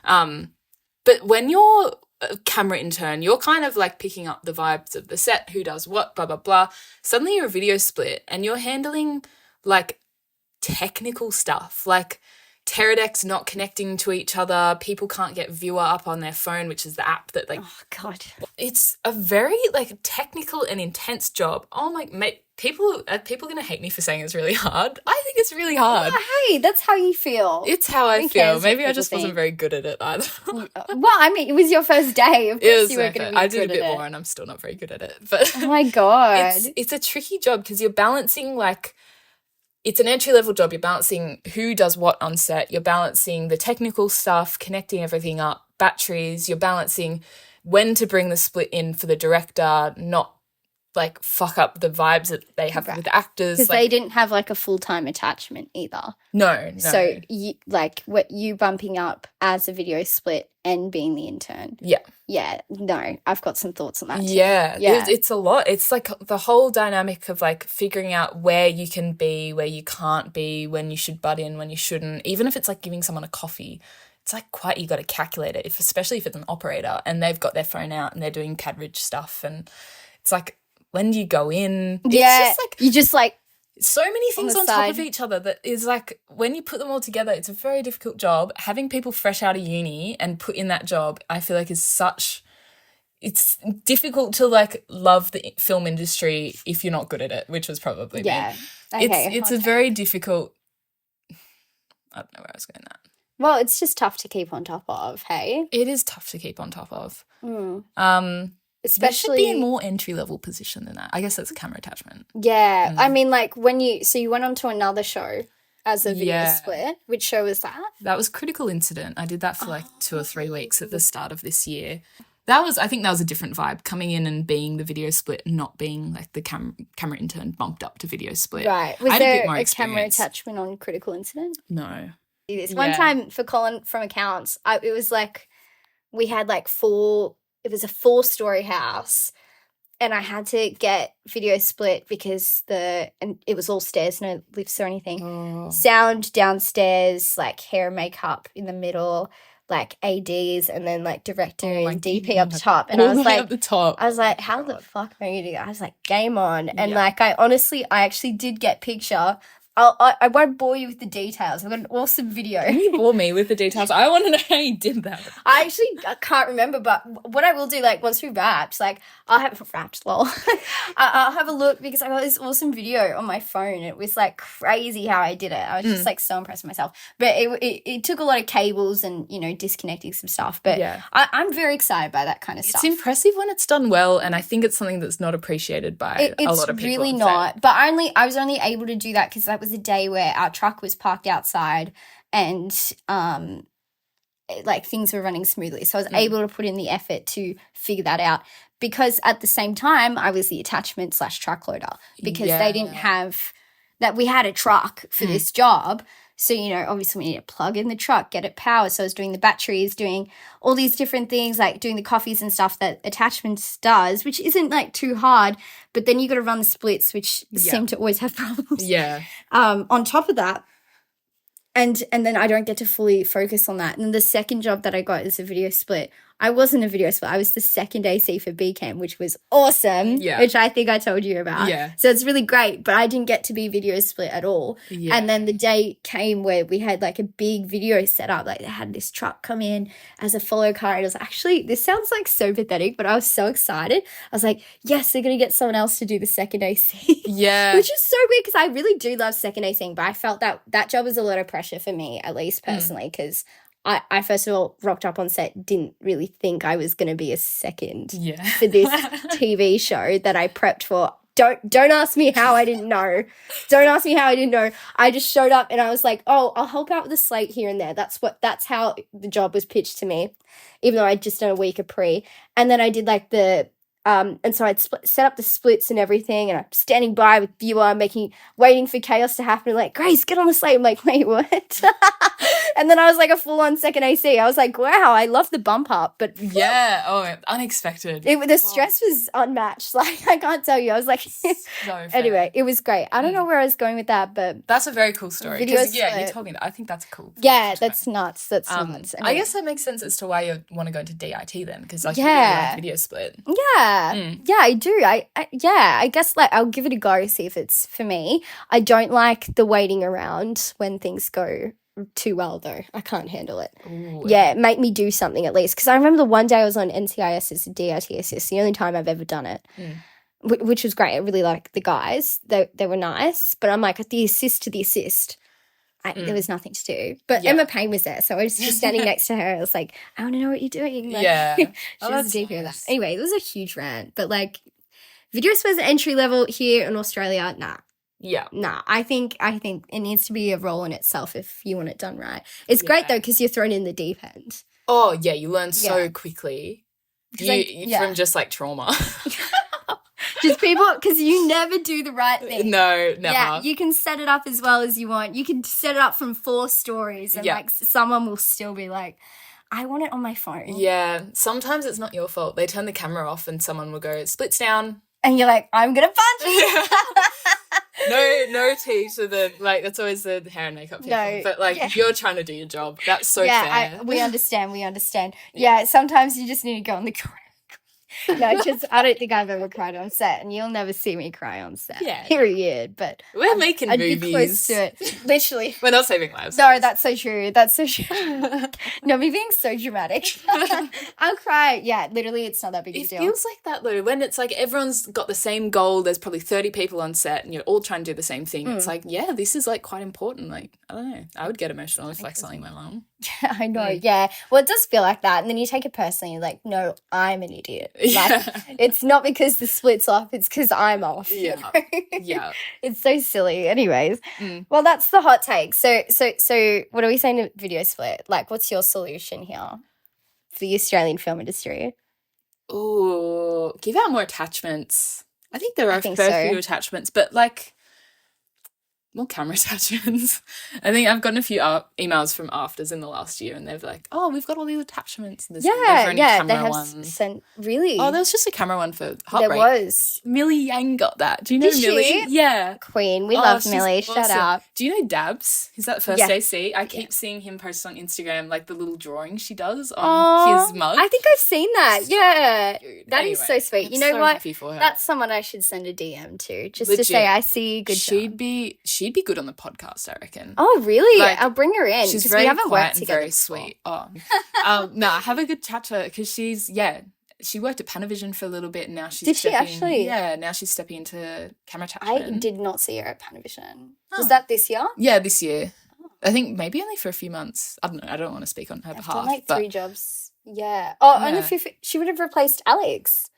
But when you're a camera intern, you're kind of like picking up the vibes of the set, who does what, blah, blah, blah. Suddenly you're a Video Split and you're handling like technical stuff, like Teradeks not connecting to each other. People can't get Viewer up on their phone, which is the app that like... Oh, God. It's a very like technical and intense job. Oh my... People are going to hate me for saying it's really hard. I think it's really hard. Yeah, hey, that's how you feel. It's how I feel. Maybe I just wasn't very good at it either. Well, I mean, it was your first day. Of course you were going to be I did good a bit at more and I'm still not very good at it. But oh my God. It's a tricky job because you're balancing like... It's an entry-level job. You're balancing who does what on set. You're balancing the technical stuff, connecting everything up, batteries. You're balancing when to bring the split in for the director, not like fuck up the vibes that they have with the actors. Because they didn't have like a full-time attachment either. No. So you bumping up as a Video Split and being the intern. Yeah. Yeah, no, I've got some thoughts on that too. Yeah. It's a lot. It's like the whole dynamic of like figuring out where you can be, where you can't be, when you should butt in, when you shouldn't. Even if it's like giving someone a coffee, it's like quite, you got to calculate it, especially if it's an operator and they've got their phone out and they're doing CAD-rich stuff. And it's like, when do you go in? Yeah, it's just like, you just like... So many things on top of each other that is like, when you put them all together, it's a very difficult job. Having people fresh out of uni and put in that job, I feel like it's difficult to like love the film industry if you're not good at it, which was probably me. Okay, it's a very difficult, I don't know where I was going at. Well, it's just tough to keep on top of, hey? It is tough to keep on top of. Especially there should be a more entry-level position than that. I guess that's a camera attachment. Yeah. I mean, like you went on to another show as a Video Split. Which show was that? That was Critical Incident. I did that for like 2 or 3 weeks at the start of this year. I think that was a different vibe, coming in and being the Video Split, not being like the camera intern bumped up to Video Split. Right. Was there a camera attachment on Critical Incident? No. One time for Colin from accounts, it was like we had like it was a 4-story house and I had to get Video Split because and it was all stairs, no lifts or anything. Oh. Sound downstairs, like hair and makeup in the middle, like ADs, and then like director and DP up top. And I was like, at the top. I was like, how the fuck am I going to do that? I was like, game on. And like, I actually did get picture. I won't bore you with the details. I've got an awesome video. Can you bore me with the details? I want to know how you did that. I can't remember, but what I will do, like, once we've wrapped, like, I'll have I'll have a look because I got this awesome video on my phone. It was, like, crazy how I did it. I was just, like, so impressed with myself. But it took a lot of cables and, you know, disconnecting some stuff. But I'm very excited by that kind of stuff. It's impressive when it's done well, and I think it's something that's not appreciated by a lot of people. It's really not. But I was only able to do that because that was a day where our truck was parked outside and like things were running smoothly, so I was able to put in the effort to figure that out, because at the same time I was the attachment / truck loader, because they didn't have that. We had a truck for this job, so, you know, obviously we need to plug in the truck, get it powered. So I was doing the batteries, doing all these different things, like doing the coffees and stuff that attachments does, which isn't like too hard. But then you got to run the splits, which seem to always have problems. Yeah. On top of that, and then I don't get to fully focus on that. And then the second job that I got is a Video Split. I wasn't a Video Split. I was the second AC for BCam, which was awesome, which I think I told you about. Yeah. So it's really great, but I didn't get to be Video Split at all. Yeah. And then the day came where we had like a big video set up. Like they had this truck come in as a follow car. And it was actually, this sounds like so pathetic, but I was so excited. I was like, yes, they're going to get someone else to do the second AC. Yeah. Which is so weird because I really do love second ACing, but I felt that job was a lot of pressure for me, at least personally, because I first of all rocked up on set, didn't really think I was going to be a second Yeah. for this TV show that I prepped for. Don't ask me how I didn't know. Don't ask me how I didn't know. I just showed up and I was like, oh, I'll help out with the slate here and there. That's how the job was pitched to me, even though I'd just done a week of pre. And then I did like and so I'd set up the splits and everything, and I'm standing by with viewer, waiting for chaos to happen. Like, Grace, get on the slate. I'm like, wait, what? And then I was like a full-on second AC. I was like, wow, I love the bump up, but yeah, unexpected. The stress was unmatched. Like, I can't tell you. I was like, anyway, it was great. I don't know where I was going with that, but that's a very cool story. You told me that. I think that's cool. Yeah, that's nuts. That's nuts. Anyway. I guess that makes sense as to why you want to go into DIT then, because like you really like video split. Yeah, yeah, I do. I guess like I'll give it a go, see if it's for me. I don't like the waiting around when things go too well though. I can't handle it. Ooh. Yeah, make me do something at least, because I remember the one day I was on NCIS as a DIT assist, the only time I've ever done it. Which was great. I really liked the guys. They were nice, but I'm like the assist to the assist. There was nothing to do. But Emma Paine was there, so I was just standing next to her. I was like, I want to know what you're doing. Like, she was deep in that. Anyway, it was a huge rant, but like video split entry level here in Australia, nah. Yeah. Nah, I think it needs to be a role in itself if you want it done right. It's great though, because you're thrown in the deep end. Oh yeah, you learn so quickly. From just like trauma. Just people, because you never do the right thing. No, never. Yeah, you can set it up as well as you want. You can set it up from 4 stories and like someone will still be like, I want it on my phone. Yeah, sometimes it's not your fault. They turn the camera off and someone will go, splits down. And you're like, I'm going to punch you. No tea to the, like, that's always the hair and makeup people. No, but, like, you're trying to do your job. That's so fair. We understand. Yeah, sometimes you just need to go on the corner. No, just I don't think I've ever cried on set, and you'll never see me cry on set. Yeah. Period. But we're making movies. I'd be close to it. Literally. We're not saving lives. No, that's so true. No, me being so dramatic. I'll cry. Yeah, literally, it's not that big a deal. It feels like that, though, when it's like everyone's got the same goal, there's probably 30 people on set, and you're all trying to do the same thing. It's like, yeah, this is, like, quite important. Like, I don't know. I would get emotional if, like, something went wrong. Yeah, I know, yeah. Well, it does feel like that, and then you take it personally, like, no, I'm an idiot. Like, it's not because the split's off, it's because I'm off. Yeah. You know? Yeah. It's so silly. Anyways. Well, that's the hot take. So what are we saying to video split? Like, what's your solution here for the Australian film industry? Ooh, give out more attachments. I think there are a fair few attachments, but like more camera attachments. I think I've gotten a few emails from afters in the last year, and they're like, "Oh, we've got all these attachments." There's never any camera ones. Really? Oh, there was just a camera one for Heartbreak. There was. Mia Yang got that. Do you know Millie? Yeah, Queen. We love Millie. Awesome. Shut up. Do you know Dabs? Is that first AC? I keep seeing him post on Instagram, like the little drawing she does on his mug. I think I've seen that. Yeah, that is so sweet. You know so what? Happy for her. That's someone I should send a DM to, just to say I see good. She'd be good on the podcast, I reckon. Oh, really? Like, I'll bring her in. She's very quiet and very before. Sweet. Oh, no, have a good chat to her, because she worked at Panavision for a little bit, and now she's actually? Yeah, now she's stepping into camera attachment. I did not see her at Panavision. Was that this year? Yeah, this year. I think maybe only for a few months. I don't know. I don't want to speak on her behalf. Done like 3 jobs. Yeah. Oh, only she would have replaced Alex.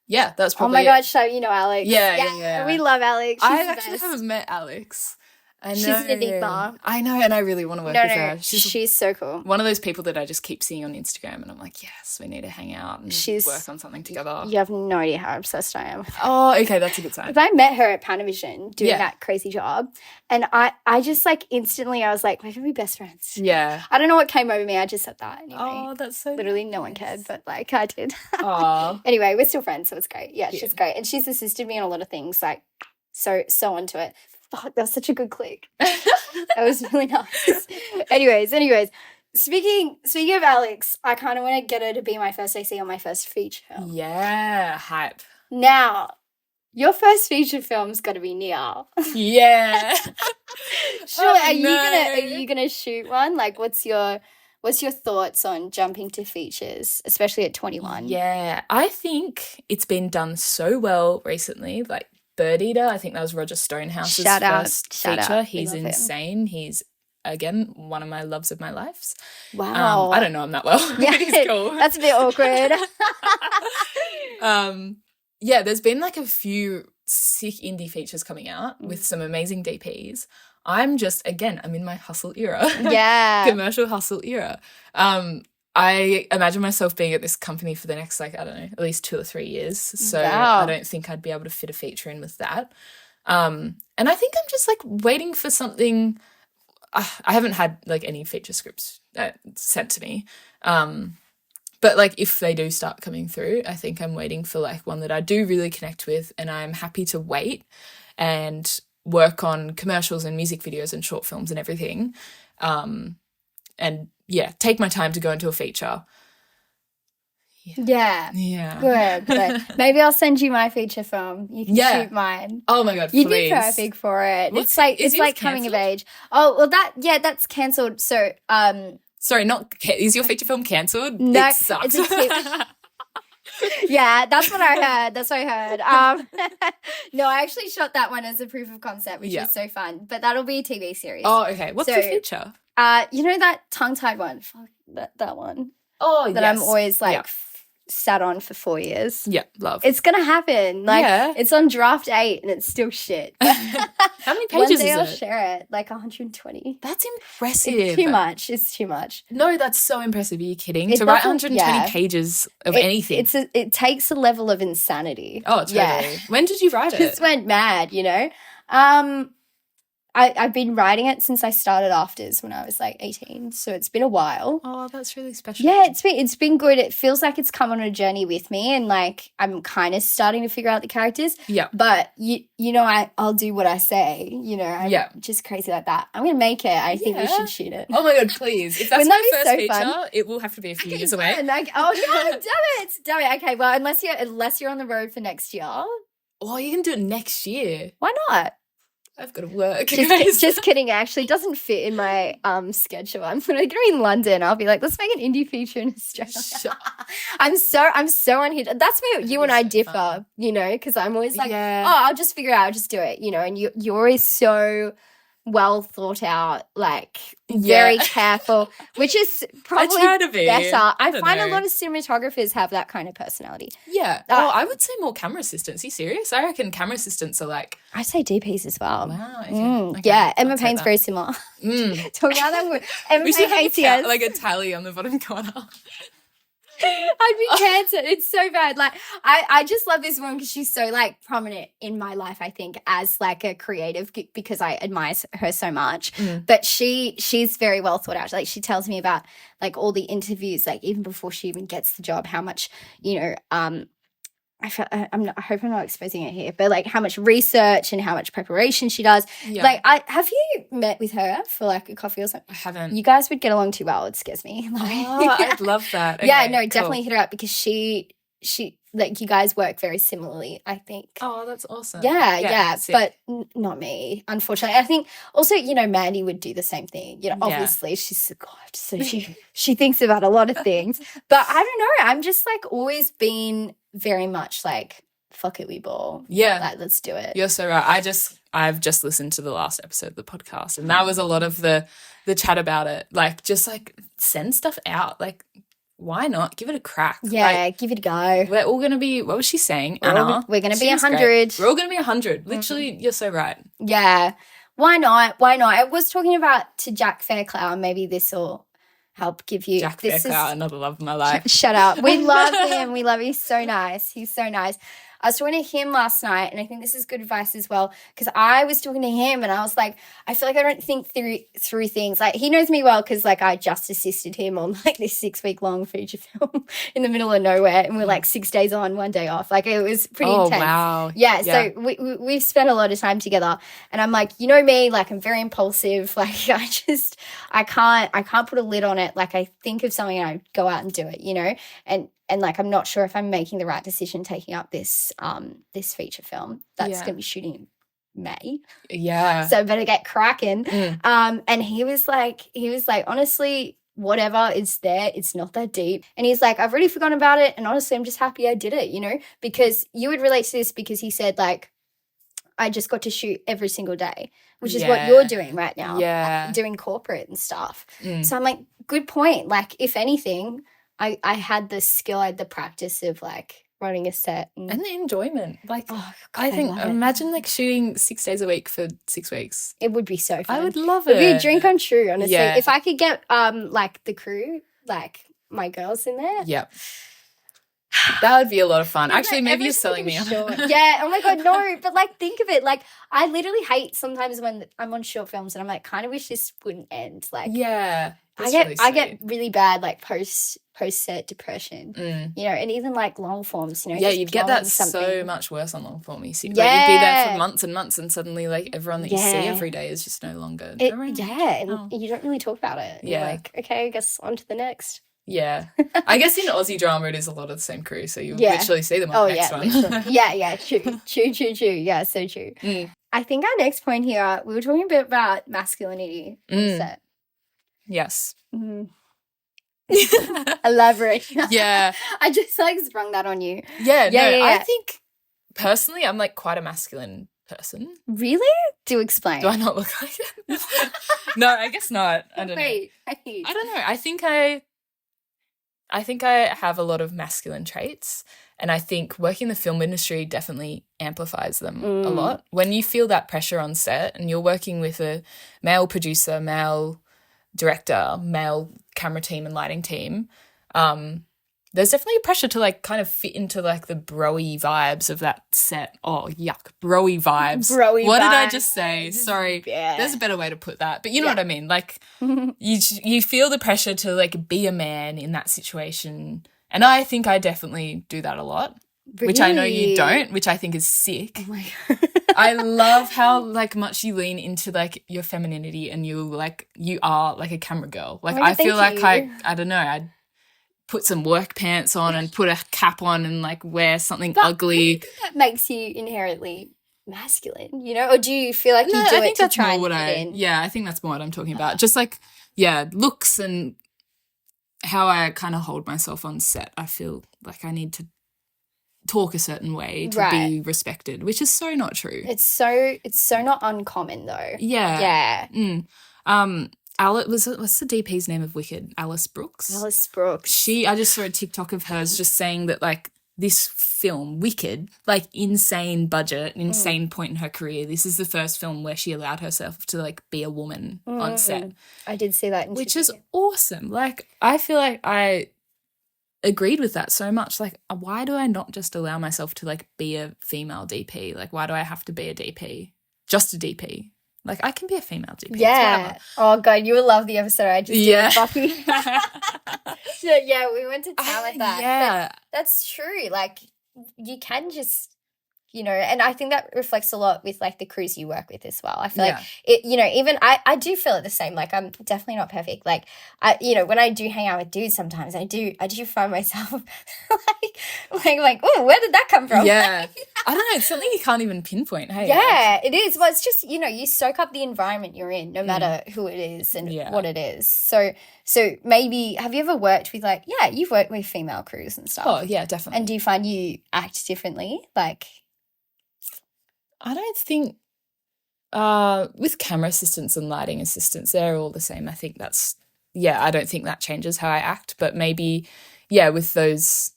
Yeah, that's probably. Oh my God, so you know Alex. Yeah. We love Alex. I actually haven't met Alex. I know. She's an enigma. I know, and I really want to work with her. She's so cool. One of those people that I just keep seeing on Instagram, and I'm like, yes, we need to hang out and work on something together. You have no idea how obsessed I am with her. Oh, okay, that's a good sign. I met her at Panavision doing that crazy job, and I just like instantly I was like, we're gonna be best friends. Yeah. I don't know what came over me. I just said that anyway. Oh, that's so literally nice. No one cared, but like I did. Oh. Anyway, we're still friends, so it's great. Yeah, she's great, and she's assisted me on a lot of things. Like so onto it. Fuck, that was such a good click. That was really nice. Anyways. Speaking of Alex, I kind of want to get her to be my first AC on my first feature film. Yeah, hype. Now, your first feature film's got to be Nia. Yeah. Sure. Are you gonna shoot one? Like, what's your thoughts on jumping to features, especially at 21? Yeah, I think it's been done so well recently. Like Bird Eater, I think that was Roger Stonehouse's first feature. He's insane. He's again, one of my loves of my lives. Wow. I don't know him that well. Yeah, He's cool. that's a bit awkward. Yeah, there's been like a few sick indie features coming out with some amazing DPs. I'm in my hustle era. Yeah. Commercial hustle era. I imagine myself being at this company for the next, like, I don't know, at least 2 or 3 years. So Wow. I don't think I'd be able to fit a feature in with that. And I think I'm just like waiting for something. I haven't had like any feature scripts sent to me. But like if they do start coming through, I think I'm waiting for like one that I do really connect with, and I'm happy to wait and work on commercials and music videos and short films and everything. And yeah, take my time to go into a feature. Yeah. Yeah. Good. Maybe I'll send you my feature film. You can shoot mine. Oh my God, You'd please. be perfect for it. What's- it's is like yours coming of cancelled? age. Oh, well that's cancelled. So Sorry, is your feature film cancelled? No, It sucks. it's a tip. Yeah, that's what I heard. No, I actually shot that one as a proof of concept, which was so fun. But that'll be a TV series. Oh, okay. What's the feature? You know that tongue-tied one? Fuck, that one. Oh, that I'm always like sat on for 4 years. Yeah, love. It's gonna happen. Like it's on draft 8 and it's still shit. How many One pages day is I'll it? share it, like 120. That's impressive. It's too much. No, that's so impressive. Are you kidding? To write 120 pages of anything. It takes a level of insanity. Oh, totally. Yeah. When did you write it? Just went mad, you know. I've been writing it since I started afters when I was like 18, so it's been a while. Oh, that's really special. Yeah, it's been good. It feels like it's come on a journey with me, and like I'm kind of starting to figure out the characters. Yeah. But you know, I'll do what I say. You know, I'm just crazy like that. I'm gonna make it. I think we should shoot it. Oh my God, please! If that's my first feature, it will have to be a few years away. Like, oh God, damn it. Okay, well, unless you're on the road for next year. Oh, you can do it next year. Why not? I've got to work. Just kidding. Actually, it doesn't fit in my schedule. I'm gonna be in London. I'll be like, let's make an indie feature in Australia. I'm so unhinged. That's where you and I differ, you know, because I'm always like, I'll just figure it out, I'll just do it, you know. And you're always so well thought out, like very careful, which is probably I try to be. better. I find a lot of cinematographers have that kind of personality. Yeah. I would say more camera assistants. Are you serious? I reckon camera assistants are like... I say DPs as well. Wow. Okay. Yeah, Emma Paine's very similar. Talk about that. Emma Paine ACS. Like a tally on the bottom corner. I'd be cancer. It's so bad. Like I just love this woman because she's so like prominent in my life, I think, as like a creative, because I admire her so much. But she's very well thought out. Like she tells me about like all the interviews, like even before she even gets the job, how much, you know, I hope I'm not exposing it here, but like how much research and how much preparation she does. Yeah. Like, have you met with her for like a coffee or something? I haven't. You guys would get along too well. It scares me. Like, I'd love that. Okay, yeah, no, definitely hit her up because she like you guys work very similarly, I think. Oh, that's awesome. Yeah, but not me, unfortunately. I think also, you know, Mandy would do the same thing. You know, obviously she's a god, so she thinks about a lot of things. But I don't know. I'm just like always been very much like, fuck it, we ball. Yeah. Like, let's do it. You're so right. I've just listened to the last episode of the podcast, and that was a lot of the chat about it. Like, just like send stuff out. Like, why not? Give it a crack. Yeah, like, give it a go. We're all going to be, what was she saying? Anna? We're going to be 100. We're all going to be 100. Literally, you're so right. Yeah. Why not? I was talking about to Jack Fairclough, maybe this will help give you. Jack Fairclough, another love of my life. Shut up. We love him. He's so nice. He's so nice. I was talking to him last night, and I think this is good advice as well, because I was talking to him and I was like, I feel like I don't think through things. Like, he knows me well because like I just assisted him on like this 6-week-long feature film in the middle of nowhere, and we're like 6 days on, 1 day off. Like, it was pretty intense. Wow. Yeah, so we've spent a lot of time together, and I'm like, you know me, like I'm very impulsive. Like I can't put a lid on it. Like, I think of something and I go out and do it, you know, and like I'm not sure if I'm making the right decision taking up this feature film that's going to be shooting in May. Yeah. So I better get cracking. And he was like, honestly, whatever is there, it's not that deep. And he's like, I've already forgotten about it, and honestly, I'm just happy I did it, you know, because you would relate to this, because he said like, I just got to shoot every single day, which is what you're doing right now. Yeah. Doing corporate and stuff. So I'm like, good point. Like, if anything, I had the skill, I had the practice of like running a set. And the enjoyment. Like, God, I think, love it. imagine like shooting 6 days a week for 6 weeks. It would be so fun. I would love It would be it. a dream come true, honestly. Yeah. If I could get like the crew, like my girls in there. Yep. That would be a lot of fun. Actually, maybe you're selling me on short. it. Yeah. Oh my God, no. But like, think of it. Like, I literally hate sometimes when I'm on short films and I'm like, kind of wish this wouldn't end. Like, Yeah. I get really bad like post set depression, you know, and even like long forms, you know. Yeah, just you'd get that something. so much worse on long form. You see, Yeah. like you'd be there for months and months, and suddenly, like everyone that you see every day is just no longer. And you don't really talk about it. Yeah. You're like, okay, I guess on to the next. Yeah, I guess in Aussie drama it is a lot of the same crew, so you literally see them on the next one. yeah, true. Yeah, so true. I think our next point here, we were talking a bit about masculinity on set. Yes. Elaborate. Yeah. I just like sprung that on you. Yeah. I think personally I'm like quite a masculine person. Really? Do explain. Do I not look like it? No, I guess not. I don't know. I don't know. I think I have a lot of masculine traits, and I think working in the film industry definitely amplifies them a lot. When you feel that pressure on set and you're working with a male producer, male director, male camera team and lighting team, there's definitely a pressure to like kind of fit into like the bro-y vibes of that set. Oh, yuck. Bro-y vibes. What did I just say? Sorry. Yeah. There's a better way to put that. But you know what I mean? Like you feel the pressure to like be a man in that situation. And I think I definitely do that a lot. Really? Which I know you don't, which I think is sick. Oh my God. I love how like much you lean into like your femininity and you are like a camera girl. Like I feel like I don't know, I'd put some work pants on and put a cap on and like wear something ugly. That makes you inherently masculine, you know? Or do you feel like you do it to try and fit in? Yeah, I think that's more what I'm talking about. Just like, looks and how I kind of hold myself on set. I feel like I need to talk a certain way to be respected, which is so not true. It's so not uncommon though. Yeah. What's the DP's name of Wicked? Alice Brooks. I just saw a TikTok of hers just saying that like this film, Wicked, like insane budget, insane point in her career. This is the first film where she allowed herself to like be a woman on set. I did see that, which is awesome. Like I feel like I agreed with that so much. Like, why do I not just allow myself to like be a female DP? Like, why do I have to be a DP? Just a DP. Like, I can be a female DP. Yeah. Oh, God, you will love the episode I just did with Buffy. Yeah, we went to town with that. Yeah. But that's true. Like, you can just, you know, and I think that reflects a lot with, like, the crews you work with as well. I feel like, it, you know, even I do feel it the same. Like, I'm definitely not perfect. Like, you know, when I do hang out with dudes sometimes, I do find myself, like, oh, where did that come from? Yeah. I don't know. It's something you can't even pinpoint, hey? Yeah, it is. Well, it's just, you know, you soak up the environment you're in, no matter who it is and what it is. So maybe, have you ever worked with, like, you've worked with female crews and stuff. Oh, yeah, definitely. And do you find you act differently? Like, I don't think with camera assistants and lighting assistants, they're all the same. I think that's, I don't think that changes how I act. But maybe, with those,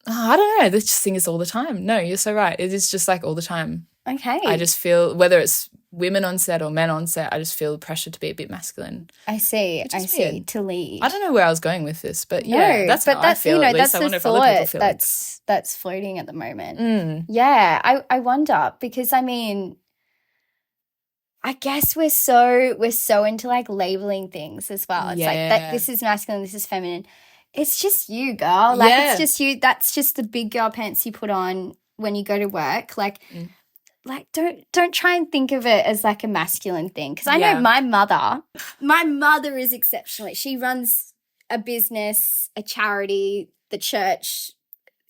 I don't know, this thing is all the time. No, you're so right. It is just like all the time. Okay. I just feel, whether it's women on set or men on set, I just feel the pressure to be a bit masculine. I see, to lead. I don't know where I was going with this, but that's how I feel, at least. I wonder if other people feel that's floating at the moment. Yeah, I wonder, because I mean, I guess we're so into like labeling things as well. It's like that, this is masculine, this is feminine. It's just you, girl. Like it's just you. That's just the big girl pants you put on when you go to work. Like don't try and think of it as like a masculine thing. Because I know my mother is exceptional. She runs a business, a charity, the church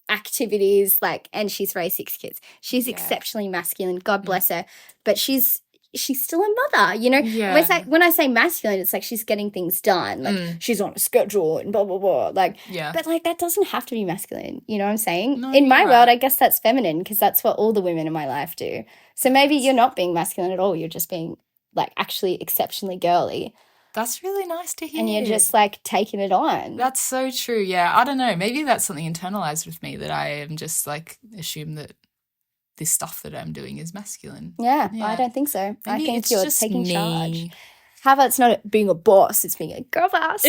activities, like, and she's raised 6 kids. She's exceptionally masculine. God bless her. But she's she's still a mother, you know? Yeah. When I say masculine, it's like she's getting things done. Like she's on a schedule and blah, blah, blah. Like, but like that doesn't have to be masculine. You know what I'm saying? No, in my you're world, right. I guess that's feminine because that's what all the women in my life do. So maybe you're not being masculine at all. You're just being like actually exceptionally girly. That's really nice to hear. And you're just like taking it on. That's so true. Yeah, I don't know. Maybe that's something internalized with me that I am just like assume that this stuff that I'm doing is masculine. Yeah. I don't think so. Maybe I think it's you're just taking me. charge. How about it's not being a boss, it's being a girl boss.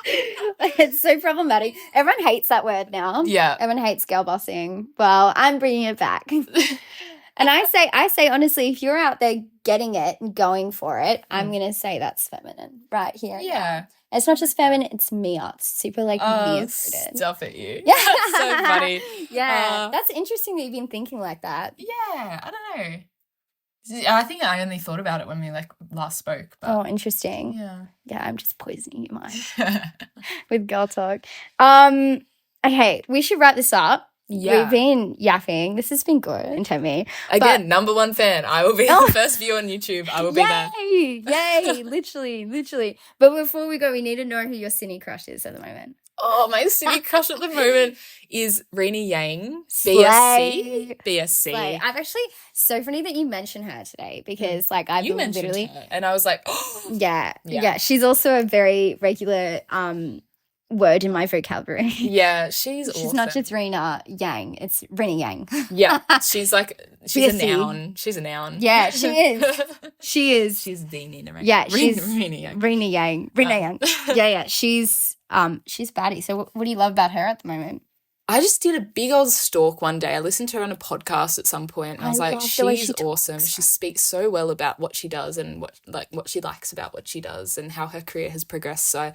It's so problematic. Everyone hates that word now. Yeah. Everyone hates girl bossing. Well, I'm bringing it back. And I say honestly, if you're out there getting it and going for it, I'm going to say that's feminine right here. Yeah. It's not just feminine, it's Mia. It's super like Mia. Stuff at you. Yeah. That's so funny. Yeah. That's interesting that you've been thinking like that. Yeah, I don't know. I think I only thought about it when we like last spoke. But oh, interesting. Yeah. Yeah, I'm just poisoning your mind with girl talk. Okay, we should wrap this up. Yeah. We've been yapping. This has been good. Into me. Again, number one fan. I will be the first view on YouTube. I will be there. Yay! Literally. But before we go, we need to know who your cine crush is at the moment. Oh, my cine crush at the moment is Rina Yang, Slay. BSc. Slay. I've actually, so funny that you mentioned her today because like I've you been mentioned literally her, and I was like, oh. Yeah. She's also a very regular word in my vocabulary. Yeah, she's awesome. She's not just Rina Yang, it's Rina Yang. Yeah, she's a BSc. noun. She's a noun. Yeah, she is. She is. She's the Nina Yang. Yeah, she's Rina Yang. Rina Yang. Rina Yang. Yeah. She's baddie. So what do you love about her at the moment? I just did a big old stalk one day. I listened to her on a podcast at some point, and I was like, she's awesome. She speaks so well about what she does and what she likes about what she does and how her career has progressed. So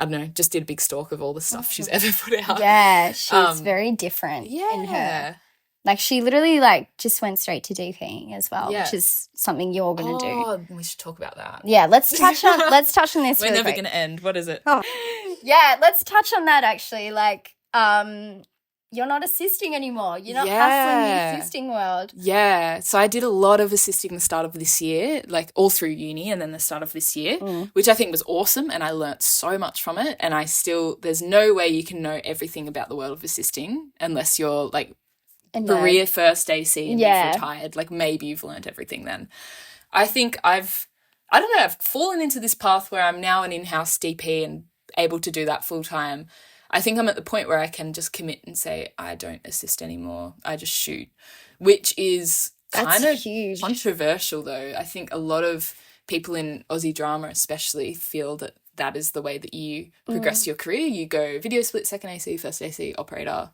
I don't know, just did a big stalk of all the stuff she's ever put out. Yeah, she's very different in her. Yeah. Like she literally like just went straight to DPing as well, which is something you're gonna do. Oh, we should talk about that. Yeah, let's touch on this. We're never gonna end. What is it? Oh. Yeah, let's touch on that actually. Like, you're not assisting anymore. You're not hustling the assisting world. Yeah. So I did a lot of assisting the start of this year, like all through uni and then the start of this year, which I think was awesome, and I learnt so much from it. And there's no way you can know everything about the world of assisting unless you're like career first AC and you've retired. Like maybe you've learnt everything then. I think I've fallen into this path where I'm now an in-house DP and able to do that full time. I think I'm at the point where I can just commit and say, I don't assist anymore. I just shoot, which is kind of huge. Controversial though. I think a lot of people in Aussie drama especially feel that is the way that you progress your career. You go video split, second AC, first AC, operator,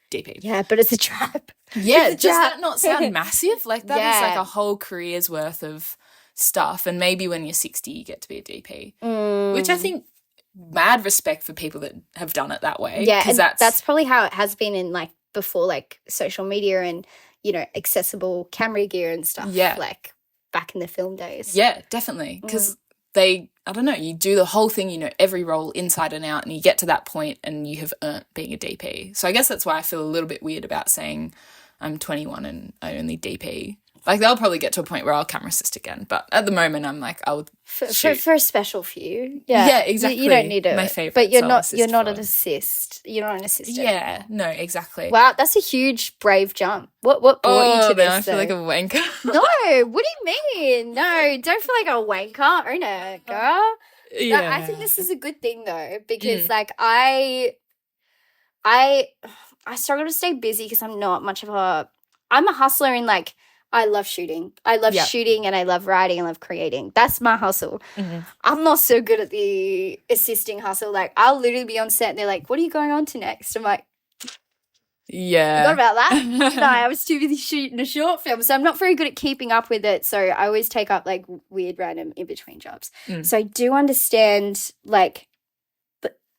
DP. Yeah, but it's a trap. Yeah, does that not sound massive? Like that is like a whole career's worth of stuff. And maybe when you're 60, you get to be a DP, which I think mad respect for people that have done it that way. Yeah, and that's probably how it has been in like before like social media and, you know, accessible camera gear and stuff. Yeah. Like back in the film days. Yeah, definitely. Because I don't know, you do the whole thing, you know, every role inside and out, and you get to that point and you have earned being a DP. So I guess that's why I feel a little bit weird about saying I'm 21 and I only DP. Like, they'll probably get to a point where I'll camera assist again. But at the moment, I'm like, I would shoot. For a special few. Yeah. Yeah, exactly. You don't need it. My favourite. But you're not an assist. You're not an assistant. Yeah, no, exactly. Wow, that's a huge, brave jump. What brought you to this? I feel like a wanker. No, what do you mean? No, don't feel like a wanker. Own it, girl. Yeah. No, I think this is a good thing, though, because, like, I struggle to stay busy because I'm not much of I'm a hustler in, like, I love shooting. I love shooting and I love writing and love creating. That's my hustle. Mm-hmm. I'm not so good at the assisting hustle. Like, I'll literally be on set and they're like, what are you going on to next? I'm like, yeah. Forgot about that. No, I was too busy shooting a short film. So I'm not very good at keeping up with it. So I always take up, like, weird random in-between jobs. So I do understand, like,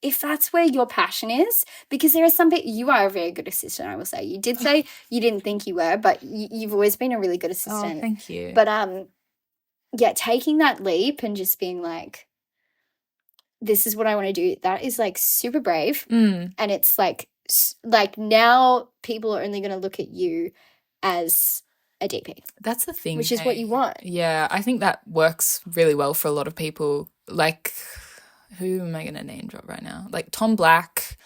if that's where your passion is, because there are some people, you are a very good assistant, I will say. You did say you didn't think you were, but you've always been a really good assistant. Oh, thank you. But, yeah, taking that leap and just being like, this is what I want to do, that is, like, super brave. And it's, like now people are only going to look at you as a DP, That's the thing. which is what you want. Yeah, I think that works really well for a lot of people. Like, who am I going to name drop right now? Like Tom Black,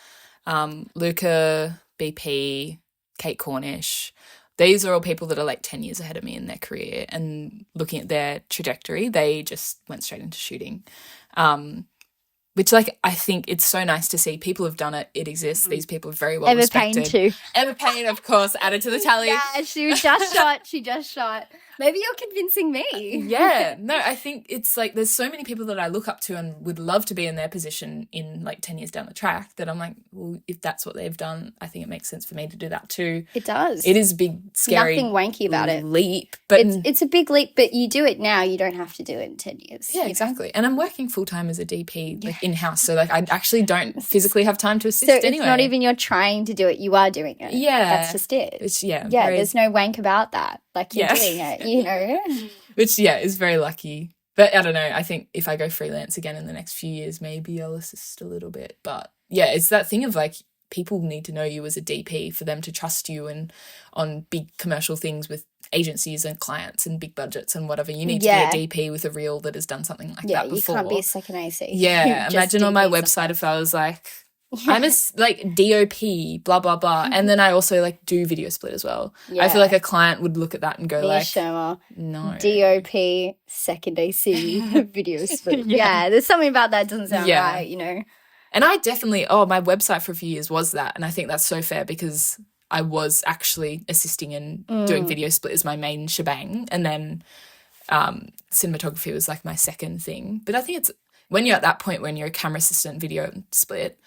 Luca, BP, Kate Cornish. These are all people that are like 10 years ahead of me in their career, and looking at their trajectory, they just went straight into shooting. Which, like, I think it's so nice to see. People have done it. It exists. These people are very well respected. Emma Paine too. Emma Paine, of course, added to the tally. Yeah, she just shot. Maybe you're convincing me. Yeah. No, I think it's like there's so many people that I look up to and would love to be in their position in like 10 years down the track that I'm like, well, if that's what they've done, I think it makes sense for me to do that too. It does. It is a big, scary Nothing wanky about it. Leap. But it's a big leap, but you do it now. You don't have to do it in 10 years. Yeah, exactly. And I'm working full-time as a DP, like in-house. So like I actually don't physically have time to assist anyway. It's not even you're trying to do it. You are doing it. Yeah. That's just it. It's, there's no wank about that. Like you're doing it, you know. Which, is very lucky. But I don't know. I think if I go freelance again in the next few years, maybe I'll assist a little bit. But yeah, it's that thing of like people need to know you as a DP for them to trust you, and on big commercial things with agencies and clients and big budgets and whatever. You need to be a DP with a reel that has done something like that before. You can't be a second AC. Yeah. Imagine on my website if I was like, I'm a like DOP, blah, blah, blah. And then I also like do video split as well. Yeah. I feel like a client would look at that and go Mia like, Schirmer, no. DOP, second AC, video split. Yeah, there's something about that doesn't sound right, you know. And I definitely, my website for a few years was that. And I think that's so fair because I was actually assisting and doing video split as my main shebang. And then cinematography was like my second thing. But I think it's when you're at that point when you're a camera assistant, video split,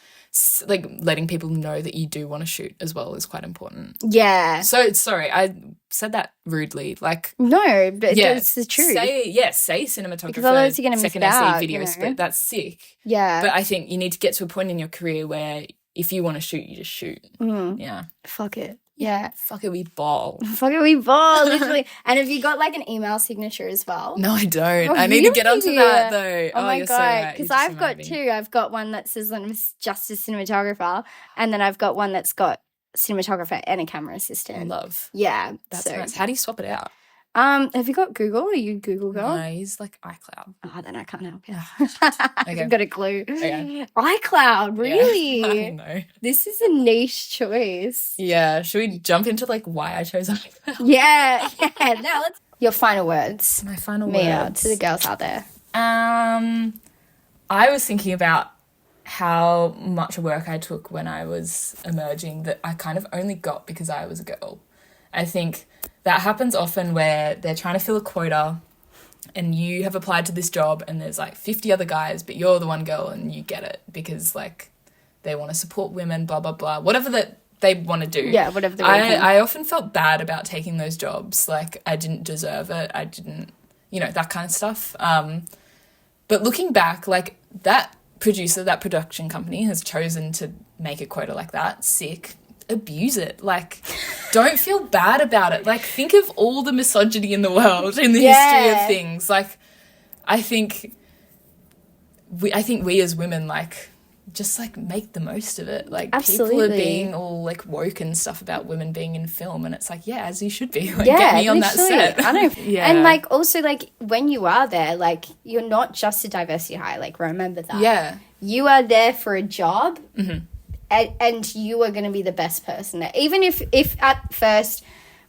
like letting people know that you do want to shoot as well is quite important. Yeah. So sorry, I said that rudely. Like no, but it's the truth. Say cinematographer. Because otherwise you're going to miss second out, AC video split. That's sick. Yeah. But I think you need to get to a point in your career where if you want to shoot, you just shoot. Yeah. Fuck it. Yeah. Fuck it, we ball. Fuck it, we ball, literally. And have you got like an email signature as well? No, I don't. I need to get onto that though. Oh my God. So because I've got two. I've got one that says just a cinematographer, and then I've got one that's got cinematographer and a camera assistant. Love. Yeah. That's nice. How do you swap it out? Have you got Google? Are you Google girl? No, he's like iCloud. Oh, then I can't help you. Okay. I've got a clue. Okay. iCloud, really? Yeah, I know. This is a niche choice. Yeah. Should we jump into like why I chose iCloud? Yeah. Now let's. Your final words. My final Mia, words. to the girls out there. I was thinking about how much work I took when I was emerging that I kind of only got because I was a girl. I think that happens often where they're trying to fill a quota and you have applied to this job and there's like 50 other guys, but you're the one girl and you get it because like they want to support women, blah, blah, blah, whatever that they want to do. Yeah, whatever the I often felt bad about taking those jobs. Like I didn't deserve it. I didn't, that kind of stuff. But looking back, like that producer, that production company has chosen to make a quota like that. Sick. Abuse it. Like, don't feel bad about it. Like, think of all the misogyny in the world in the history of things. Like, I think we as women, like, just like make the most of it. Like, absolutely. People are being all like woke and stuff about women being in film, and it's like, yeah, as you should be. Like, get me on that set. I know. Yeah. And like also like when you are there, like you're not just a diversity hire. Like remember that. Yeah. You are there for a job. Mm-hmm. And you are going to be the best person there. Even if at first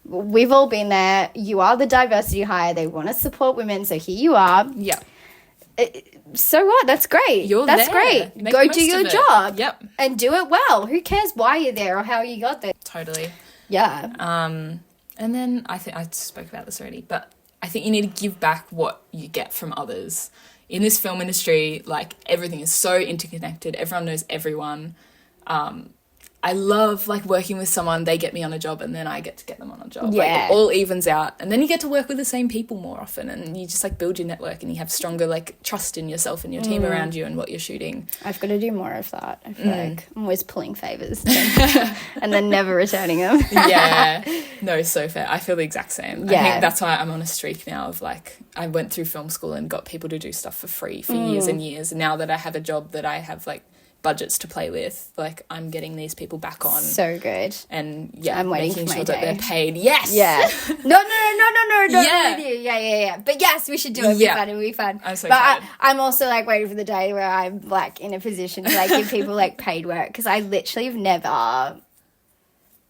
we've all been there, you are the diversity hire. They want to support women, so here you are. Yeah. So what? That's great. That's there. Great. Make Go do your job. Yep. And do it well. Who cares why you're there or how you got there? Totally. Yeah. And then I think I spoke about this already, but I think you need to give back what you get from others. In this film industry, like everything is so interconnected. Everyone knows everyone. I love like working with someone, they get me on a job and then I get to get them on a job. Yeah. Like it all evens out. And then you get to work with the same people more often and you just like build your network and you have stronger like trust in yourself and your team around you and what you're shooting. I've got to do more of that. I feel like I'm always pulling favours and then never returning them. Yeah. No, so fair. I feel the exact same. Yeah. I think that's why I'm on a streak now of like, I went through film school and got people to do stuff for free for years and years. And now that I have a job that I have like budgets to play with, like, I'm getting these people back on. So good. And yeah, I'm waiting making for my sure day. that they're paid. Yes. Yeah. No, Yeah. with you. Yeah. But yes, we should do it. It'll be fun. I'm so but excited. I'm also like waiting for the day where I'm like in a position to like give people like paid work, because I literally have never.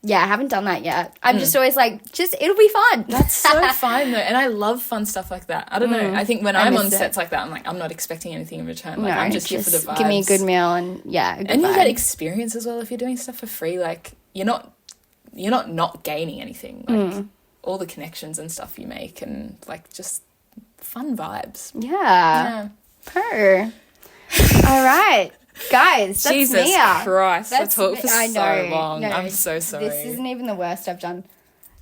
Yeah, I haven't done that yet. I'm just always like, it'll be fun. That's so fun though. And I love fun stuff like that. I don't know. I think when I'm on sets like that, I'm like, I'm not expecting anything in return. Like, I'm just here for the vibes. Give me a good meal and a good and you vibe. get experience as well if you're doing stuff for free. Like, you're not gaining anything. Like, all the connections and stuff you make, and like just fun vibes. Yeah. Purr. All right. Guys, that's Jesus Mia. Christ, I talked for I so know. long. No, I'm so sorry. This isn't even the worst I've done.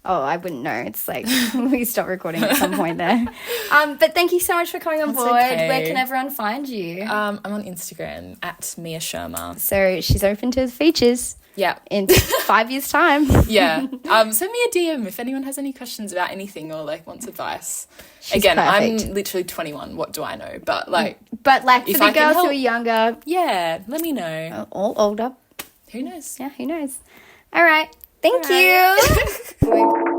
Oh, I wouldn't know. It's like we stopped recording at some point there. But thank you so much for coming on board. Okay. Where can everyone find you? I'm on Instagram at Mia Schirmer. So she's open to the features. Yeah. In 5 years' time. Yeah. Send me a DM if anyone has any questions about anything or like wants advice. She's Again, perfect. I'm literally 21. What do I know? But like for if the I can girls who help- are younger, yeah, let me know. or older. Who knows? Yeah, who knows? All right. Thank All you.